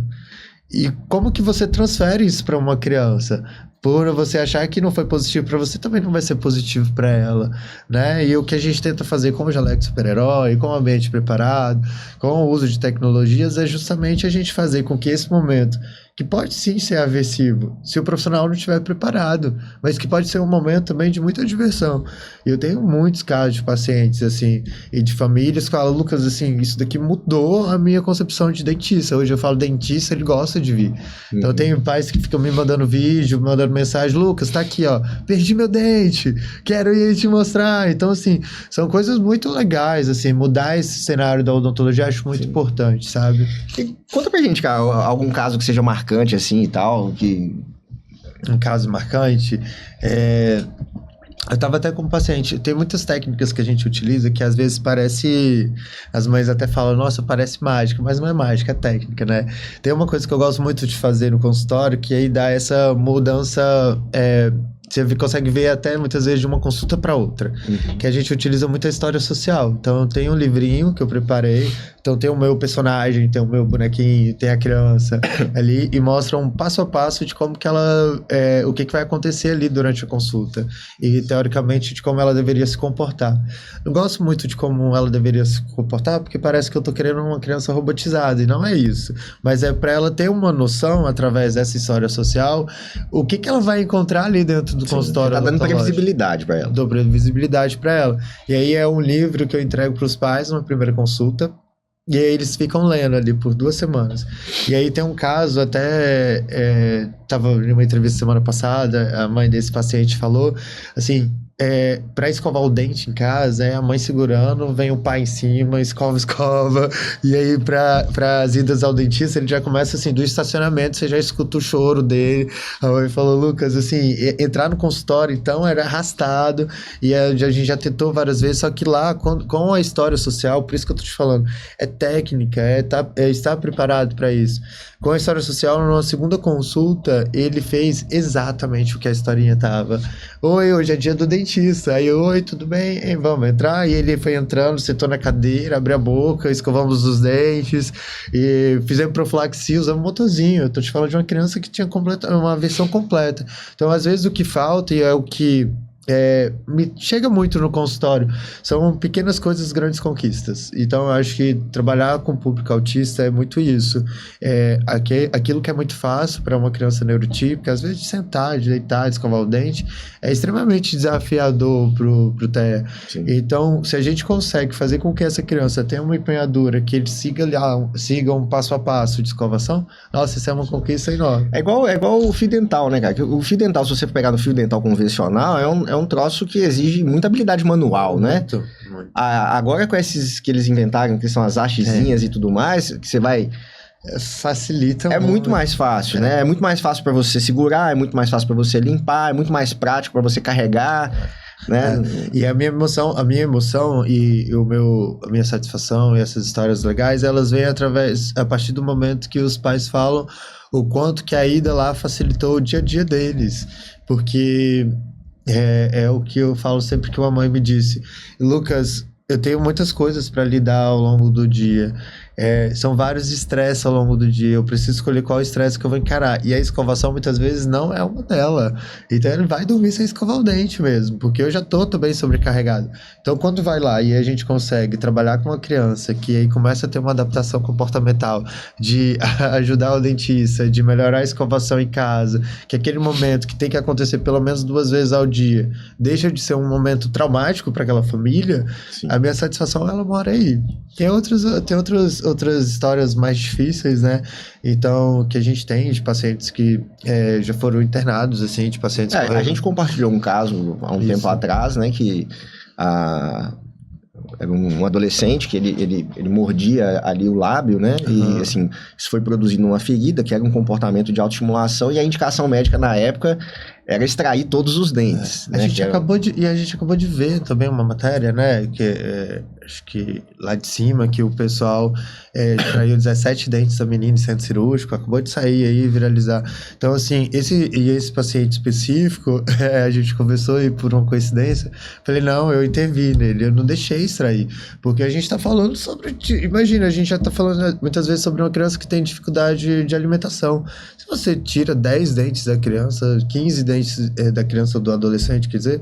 e como que você transfere isso para uma criança? Por você achar que não foi positivo para você, também não vai ser positivo para ela, né? E o que a gente tenta fazer com o Jaleco Super-Herói, com o ambiente preparado, com o uso de tecnologias, é justamente a gente fazer com que esse momento, que pode sim ser aversivo, se o profissional não estiver preparado, mas que pode ser um momento também de muita diversão. E eu tenho muitos casos de pacientes, assim, e de famílias que falam, Lucas, assim, isso daqui mudou a minha concepção de dentista. Hoje eu falo dentista, ele gosta de vir. Então eu tenho pais que ficam me mandando vídeo, mandando mensagem, Lucas, tá aqui, ó, perdi meu dente, quero ir te mostrar. Então, assim, são coisas muito legais, assim, mudar esse cenário da odontologia eu acho muito importante, sabe? E conta pra gente, cara, algum caso que seja marcante, assim, e tal, Um caso marcante, eu tava até com um paciente, tem muitas técnicas que a gente utiliza que às vezes parece, as mães até falam, nossa, parece mágica, mas não é mágica, é técnica, né? Tem uma coisa que eu gosto muito de fazer no consultório, que aí dá essa mudança, você consegue ver até muitas vezes de uma consulta para outra, que a gente utiliza muito a história social. Então tem um livrinho que eu preparei, então tem o meu personagem, tem o meu bonequinho, tem a criança ali, e mostra um passo a passo de como que ela, o que vai acontecer ali durante a consulta, e teoricamente de como ela deveria se comportar. Não gosto muito de como ela deveria se comportar, porque parece que eu tô querendo uma criança robotizada, e não é isso, mas é para ela ter uma noção, através dessa história social, o que ela vai encontrar ali dentro do consultório. Tá dando previsibilidade para ela. Dou previsibilidade para ela. E aí é um livro que eu entrego para os pais numa primeira consulta. E aí eles ficam lendo ali por 2 semanas. E aí tem um caso, até tava em uma entrevista semana passada, a mãe desse paciente falou, assim, pra escovar o dente em casa, é a mãe segurando, vem o pai em cima, escova, e aí pra as idas ao dentista, ele já começa assim, do estacionamento, você já escuta o choro dele. A mãe falou, Lucas, assim, entrar no consultório, então, era arrastado, e a gente já tentou várias vezes, só que lá, com a história social, por isso que eu tô te falando, é técnica, estar preparado para isso. Com a história social, na segunda consulta, ele fez exatamente o que a historinha tava. Oi, hoje é dia do dentista. Aí, oi, tudo bem? Vamos entrar? E ele foi entrando, sentou na cadeira, abriu a boca, escovamos os dentes, e fizemos profilaxia, usamos um motorzinho. Eu tô te falando de uma criança que tinha uma versão completa. Então, às vezes, o que falta, e é o que me chega muito no consultório, são pequenas coisas, grandes conquistas. Então eu acho que trabalhar com o público autista é muito isso, aquilo que é muito fácil para uma criança neurotípica, às vezes de sentar, de deitar, de escovar o dente, é extremamente desafiador pro TEA. Então, se a gente consegue fazer com que essa criança tenha uma empenhadura, que ele siga um passo a passo de escovação, nossa, isso é uma conquista enorme. É igual o fio dental, né, cara? O fio dental, se você pegar no fio dental convencional, é um troço que exige muita habilidade manual, né? Muito. Agora com esses que eles inventaram, que são as hastezinhas e tudo mais, que você vai... facilita muito. Muito mais fácil, né? É muito mais fácil para você segurar, é muito mais fácil para você limpar, é muito mais prático para você carregar. né? E a minha emoção e a minha satisfação e essas histórias legais, elas vêm a partir do momento que os pais falam o quanto que a ida lá facilitou o dia a dia deles. Porque é o que eu falo sempre que uma mãe me disse: Lucas, eu tenho muitas coisas para lidar ao longo do dia. São vários estresses ao longo do dia. Eu preciso escolher qual estresse que eu vou encarar. E a escovação muitas vezes não é uma delas. Então ele vai dormir sem escovar o dente mesmo, porque eu já tô também sobrecarregado. Então quando vai lá e a gente consegue trabalhar com uma criança que aí começa a ter uma adaptação comportamental, de ajudar o dentista, de melhorar a escovação em casa, que aquele momento que tem que acontecer pelo menos 2 vezes ao dia deixa de ser um momento traumático para aquela família. Sim. A minha satisfação, ela mora aí. Tem outras histórias mais difíceis, né? Então, que a gente tem de pacientes que já foram internados, assim, de pacientes... A gente compartilhou um caso há um tempo atrás, né? Que era um adolescente que ele mordia ali o lábio, né? E, assim, isso foi produzindo uma ferida, que era um comportamento de autoestimulação, e a indicação médica na época era extrair todos os dentes. A gente acabou de ver também uma matéria, né? Que acho que lá de cima, que o pessoal extraiu 17 dentes da menina em centro cirúrgico, acabou de sair aí, viralizar. Então, assim, esse paciente específico, a gente conversou e por uma coincidência, falei, não, eu intervi nele, eu não deixei extrair. Porque a gente tá falando sobre... Imagina, a gente já tá falando muitas vezes sobre uma criança que tem dificuldade de alimentação. Se você tira 10 dentes da criança, 15 dentes da criança ou do adolescente, quer dizer,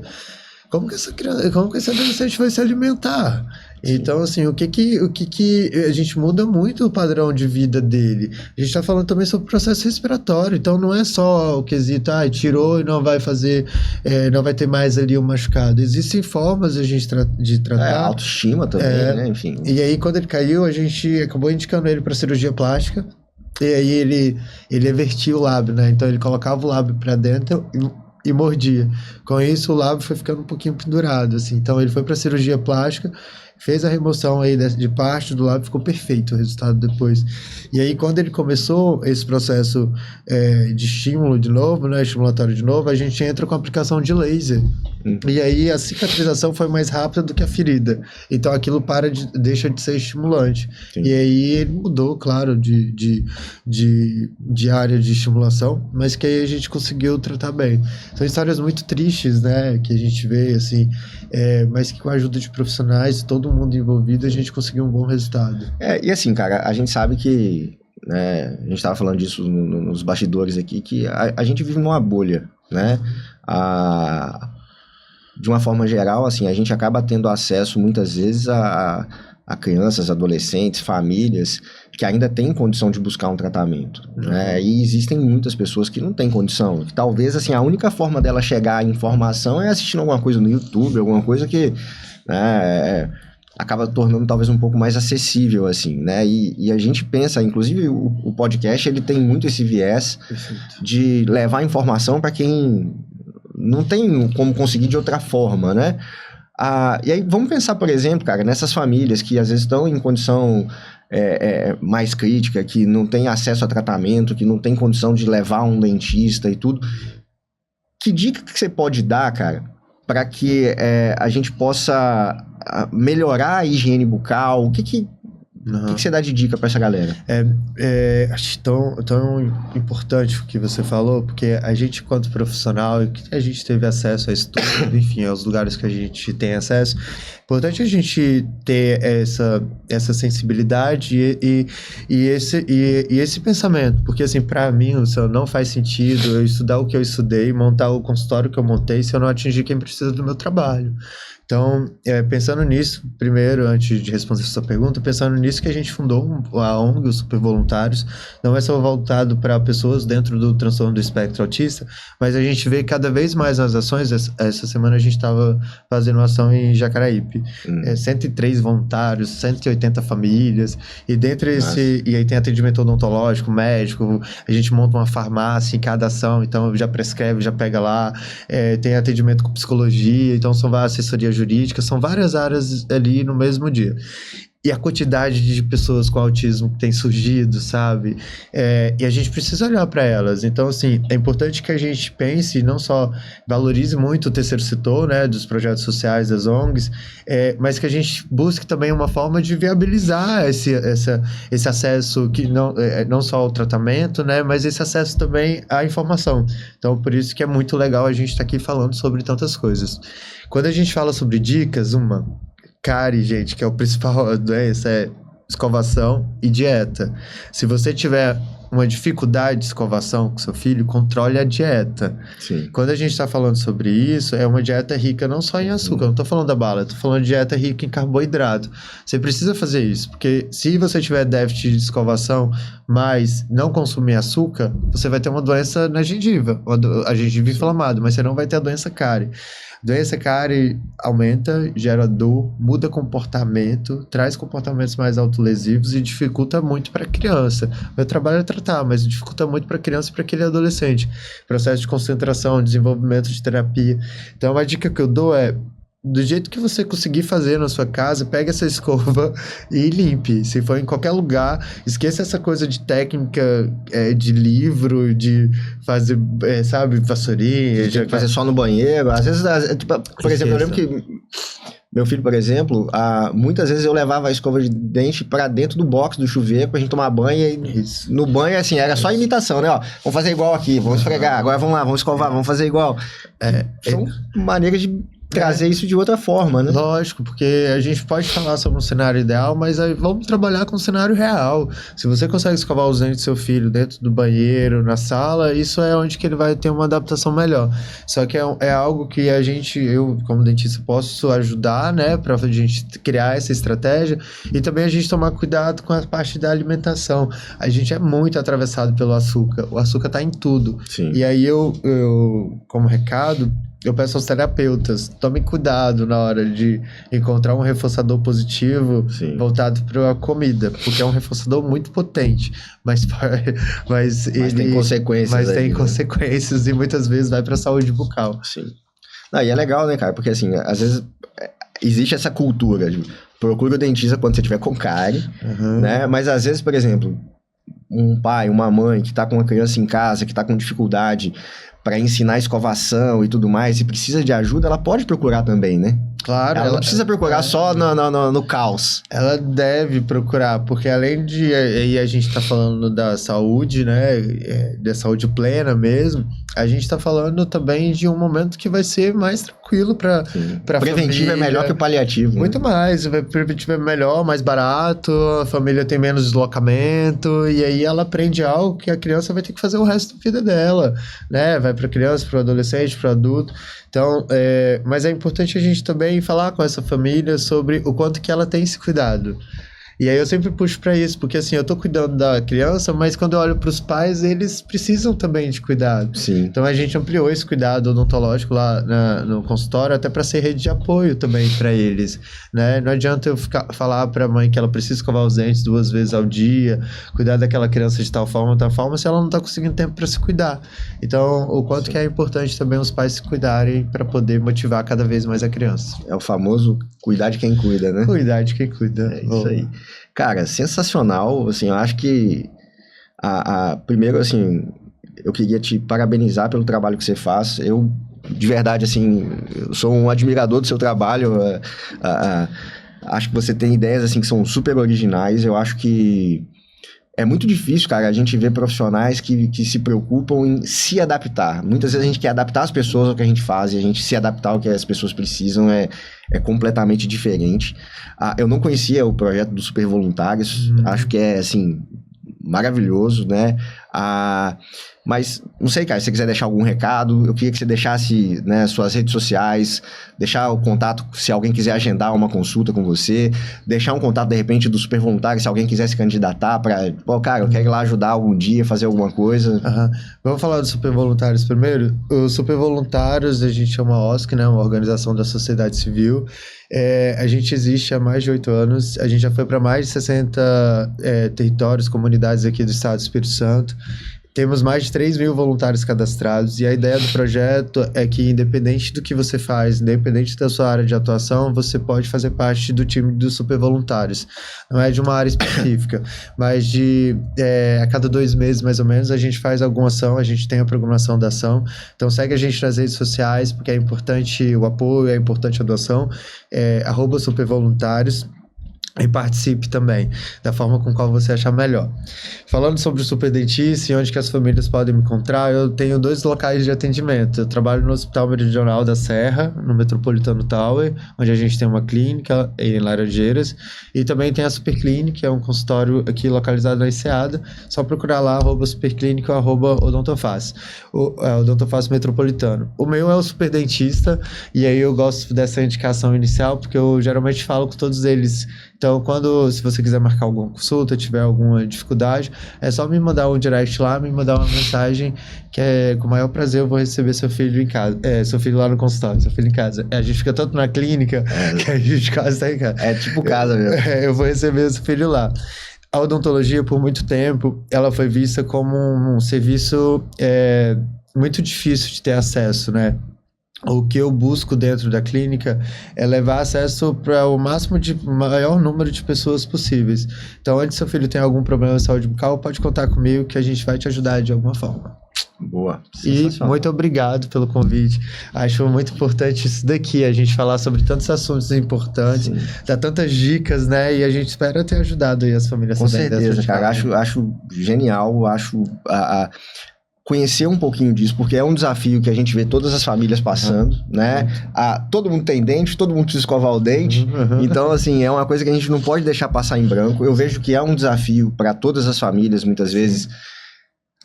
como que esse adolescente vai se alimentar? Então, assim, o que a gente muda muito o padrão de vida dele. A gente está falando também sobre o processo respiratório, então não é só o quesito, tirou e não vai fazer, não vai ter mais ali o machucado. Existem formas de tratar. Autoestima também, né? Enfim. E aí, quando ele caiu, a gente acabou indicando ele para cirurgia plástica, e aí ele evertia o lábio, né? Então ele colocava o lábio para dentro e mordia. Com isso, o lábio foi ficando um pouquinho pendurado, assim. Então ele foi para cirurgia plástica, fez a remoção aí de parte do lábio, ficou perfeito o resultado depois. E aí, quando ele começou esse processo de estímulo de novo, né, estimulatório de novo, a gente entra com a aplicação de laser. E aí, a cicatrização foi mais rápida do que a ferida. Então, aquilo deixa de ser estimulante. Sim. E aí, ele mudou, claro, de área de estimulação, mas que aí a gente conseguiu tratar bem. São histórias muito tristes, né, que a gente vê, assim, mas que com a ajuda de profissionais, todo mundo envolvido, a gente conseguiu um bom resultado. E assim, cara, a gente sabe que, né, a gente estava falando disso nos bastidores aqui, que a gente vive numa bolha, né? De uma forma geral, assim, a gente acaba tendo acesso muitas vezes a crianças, adolescentes, famílias que ainda têm condição de buscar um tratamento, né? E existem muitas pessoas que não têm condição, que talvez, assim, a única forma dela chegar à informação é assistindo alguma coisa no YouTube, alguma coisa que, né, acaba tornando talvez um pouco mais acessível, assim, né? E a gente pensa, inclusive o podcast, ele tem muito esse viés de levar informação para quem não tem como conseguir de outra forma, né? E aí, vamos pensar, por exemplo, cara, nessas famílias que às vezes estão em condição mais crítica, que não tem acesso a tratamento, que não tem condição de levar um dentista e tudo. Que dica que você pode dar, cara, para que a gente possa melhorar a higiene bucal? O que você dá de dica para essa galera? Acho tão importante o que você falou, porque a gente, enquanto profissional, a gente teve acesso a isso tudo, enfim, aos lugares que a gente tem acesso, é importante a gente ter essa sensibilidade e esse pensamento, porque, assim, para mim, não faz sentido eu estudar o que eu estudei, montar o consultório que eu montei, se eu não atingir quem precisa do meu trabalho. Então, pensando nisso, primeiro, antes de responder a sua pergunta, pensando nisso que a gente fundou a ONG, os Super Voluntários, não é só voltado para pessoas dentro do transtorno do espectro autista, mas a gente vê cada vez mais nas ações. Essa semana a gente estava fazendo uma ação em Jacaraípe, 103 voluntários, 180 famílias, e e aí tem atendimento odontológico, médico, a gente monta uma farmácia em cada ação, então já prescreve, já pega lá, tem atendimento com psicologia, então são várias assessorias jurídicas, são várias áreas ali no mesmo dia. e a quantidade de pessoas com autismo que tem surgido, sabe? E a gente precisa olhar para elas. Então, assim, é importante que a gente pense, não só valorize muito o terceiro setor, né, dos projetos sociais, das ONGs, mas que a gente busque também uma forma de viabilizar esse acesso, que não só ao tratamento, né, mas esse acesso também à informação. Então, por isso que é muito legal a gente estar aqui falando sobre tantas coisas. Quando a gente fala sobre dicas, cárie, gente, que é o principal doença, é escovação e dieta. Se você tiver uma dificuldade de escovação com seu filho, controle a dieta. Sim. Quando a gente está falando sobre isso, é uma dieta rica não só em açúcar, não estou falando da bala, estou falando de dieta rica em carboidrato. Você precisa fazer isso, porque se você tiver déficit de escovação, mas não consumir açúcar, você vai ter uma doença na gengiva, a gengiva inflamada, mas você não vai ter a doença cárie. Doença cárie aumenta, gera dor, muda comportamento, traz comportamentos mais autolesivos e dificulta muito para a criança. Meu trabalho é tratar, mas dificulta muito para a criança e para aquele adolescente. Processo de concentração, desenvolvimento de terapia. Então, uma dica que eu dou é, do jeito que você conseguir fazer na sua casa, pega essa escova e limpe. Se for em qualquer lugar, esqueça essa coisa de técnica de livro, de fazer, sabe, vassourinha. De fazer só no banheiro. Às vezes, tipo, por exemplo, eu lembro que meu filho, por exemplo, muitas vezes eu levava a escova de dente pra dentro do box do chuveiro pra gente tomar banho. E no banho, assim, era só imitação, né? Ó, vamos fazer igual aqui, vamos esfregar, agora vamos lá, vamos escovar, vamos fazer igual. São maneiras de trazer isso de outra forma, né? Lógico, porque a gente pode falar sobre um cenário ideal, mas aí vamos trabalhar com um cenário real. Se você consegue escovar os dentes do seu filho dentro do banheiro, na sala, isso é onde que ele vai ter uma adaptação melhor. Só que é algo que eu como dentista posso ajudar, né, pra gente criar essa estratégia e também a gente tomar cuidado com a parte da alimentação. A gente é muito atravessado pelo açúcar. O açúcar tá em tudo. Sim. E aí eu como recado, eu peço aos terapeutas, tomem cuidado na hora de encontrar um reforçador positivo voltado para a comida, porque é um reforçador muito potente, mas tem consequências. Mas tem consequências e muitas vezes vai para a saúde bucal. Sim. E é legal, né, cara? Porque assim, às vezes existe essa cultura de procura o dentista quando você tiver com cárie, né? Mas às vezes, por exemplo, um pai, uma mãe que tá com uma criança em casa, que tá com dificuldade para ensinar escovação e tudo mais, e precisa de ajuda, ela pode procurar também, né? Claro. Ela não precisa procurar só no caos. Ela deve procurar, porque além de... Aí a gente tá falando da saúde, né? Da saúde plena mesmo. A gente tá falando também de um momento que vai ser mais tranquilo pra preventivo família. É melhor que o paliativo. Muito mais. Preventivo é melhor, mais barato, a família tem menos deslocamento, e aí ela aprende algo que a criança vai ter que fazer o resto da vida dela, né? Vai pra criança, pro adolescente, pro adulto. Então, mas é importante a gente também falar com essa família sobre o quanto que ela tem esse cuidado. E aí eu sempre puxo para isso, porque assim, eu tô cuidando da criança, mas quando eu olho para os pais, eles precisam também de cuidado. Sim. Então a gente ampliou esse cuidado odontológico lá no consultório, até para ser rede de apoio também para eles, né? Não adianta eu falar para a mãe que ela precisa escovar os dentes 2 vezes ao dia, cuidar daquela criança de tal forma, se ela não tá conseguindo tempo para se cuidar. Então, o quanto que é importante também os pais se cuidarem para poder motivar cada vez mais a criança. É o famoso cuidar de quem cuida, né? Cuidar de quem cuida. É isso aí. Cara, sensacional, assim, eu acho que primeiro, assim, eu queria te parabenizar pelo trabalho que você faz. Eu, de verdade, assim, eu sou um admirador do seu trabalho. Acho que você tem ideias, assim, que são super originais. Eu acho que é muito difícil, cara, a gente ver profissionais que se preocupam em se adaptar. Muitas vezes a gente quer adaptar as pessoas ao que a gente faz, e a gente se adaptar ao que as pessoas precisam é completamente diferente. Eu não conhecia o projeto dos Super Voluntários, acho que é, assim, maravilhoso, né? Mas, não sei, cara, se você quiser deixar algum recado, eu queria que você deixasse, né, suas redes sociais, deixar o contato, se alguém quiser agendar uma consulta com você, deixar um contato, de repente, do Super Voluntário, se alguém quiser se candidatar para, cara, eu quero ir lá ajudar algum dia, fazer alguma coisa. Vamos falar dos Super Voluntários primeiro? Os Super Voluntários, a gente chama OSC, né, uma organização da sociedade civil. A gente existe há mais de 8 anos, a gente já foi para mais de 60 territórios, comunidades aqui do estado do Espírito Santo. Temos mais de 3 mil voluntários cadastrados e a ideia do projeto é que, independente do que você faz, independente da sua área de atuação, você pode fazer parte do time dos super voluntários. Não é de uma área específica, mas a cada 2 meses, mais ou menos, a gente faz alguma ação, a gente tem a programação da ação. Então segue a gente nas redes sociais, porque é importante o apoio, é importante a doação, @supervoluntários. E participe também, da forma com qual você achar melhor. Falando sobre o Super Dentista e onde que as famílias podem me encontrar, eu tenho 2 locais de atendimento. Eu trabalho no Hospital Meridional da Serra, no Metropolitano Tower, onde a gente tem uma clínica em Laranjeiras, e também tem a Superclinic, que é um consultório aqui localizado na Enseada. Só procurar lá, @superclinic ou @odontofaz. Odontofaz Metropolitano. O meu é o Super Dentista, e aí eu gosto dessa indicação inicial, porque eu geralmente falo com todos eles. Então, se você quiser marcar alguma consulta, tiver alguma dificuldade, é só me mandar um direct lá, me mandar uma mensagem, que com o maior prazer eu vou receber seu filho em casa. Seu filho lá no consultório, seu filho em casa. A gente fica tanto na clínica que a gente quase tá em casa. É tipo casa mesmo. Eu vou receber seu filho lá. A odontologia, por muito tempo, ela foi vista como um serviço muito difícil de ter acesso, né? O que eu busco dentro da clínica é levar acesso para o maior número de pessoas possíveis. Então, antes seu filho tem algum problema de saúde bucal, pode contar comigo que a gente vai te ajudar de alguma forma. Boa. E muito obrigado pelo convite. Acho muito importante isso daqui, a gente falar sobre tantos assuntos importantes, dar tantas dicas, né? E a gente espera ter ajudado aí as famílias. Com certeza, cara. Acho genial, acho... conhecer um pouquinho disso, porque é um desafio que a gente vê todas as famílias passando, né? Todo mundo tem dente, todo mundo precisa escovar o dente. Então, assim, é uma coisa que a gente não pode deixar passar em branco. Eu vejo que é um desafio para todas as famílias, muitas vezes,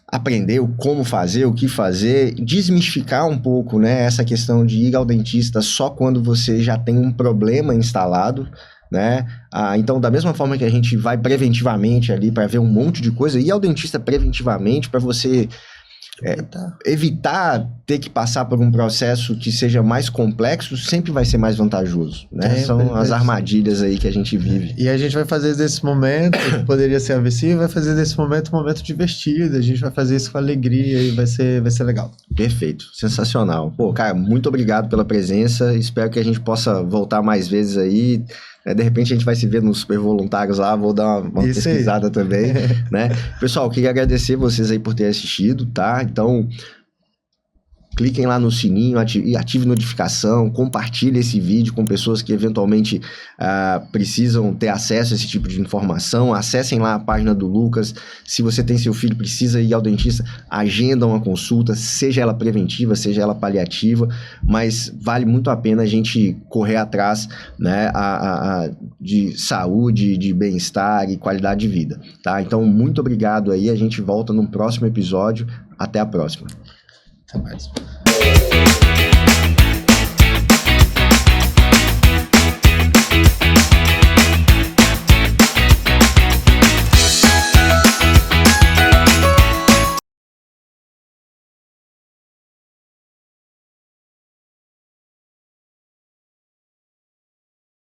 aprender como fazer, o que fazer, desmistificar um pouco, né? Essa questão de ir ao dentista só quando você já tem um problema instalado, né? Então, da mesma forma que a gente vai preventivamente ali para ver um monte de coisa, ir ao dentista preventivamente para você evitar ter que passar por um processo que seja mais complexo, sempre vai ser mais vantajoso, né? São as armadilhas aí que a gente vive. E a gente vai fazer desse momento, que poderia ser aversivo, vai fazer desse momento um momento divertido, a gente vai fazer isso com alegria e vai ser legal. Perfeito, sensacional. Pô, cara, muito obrigado pela presença, espero que a gente possa voltar mais vezes aí. De repente a gente vai se ver nos super voluntários lá, vou dar uma pesquisada também, né? Pessoal, queria agradecer vocês aí por terem assistido, tá? Então, cliquem lá no sininho e ative notificação, compartilhe esse vídeo com pessoas que eventualmente precisam ter acesso a esse tipo de informação. Acessem lá a página do Lucas. Se você tem seu filho, precisa ir ao dentista, agenda uma consulta, seja ela preventiva, seja ela paliativa, mas vale muito a pena a gente correr atrás, né, de saúde, de bem-estar e qualidade de vida, tá? Então, muito obrigado aí, a gente volta no próximo episódio. Até a próxima. Até mais.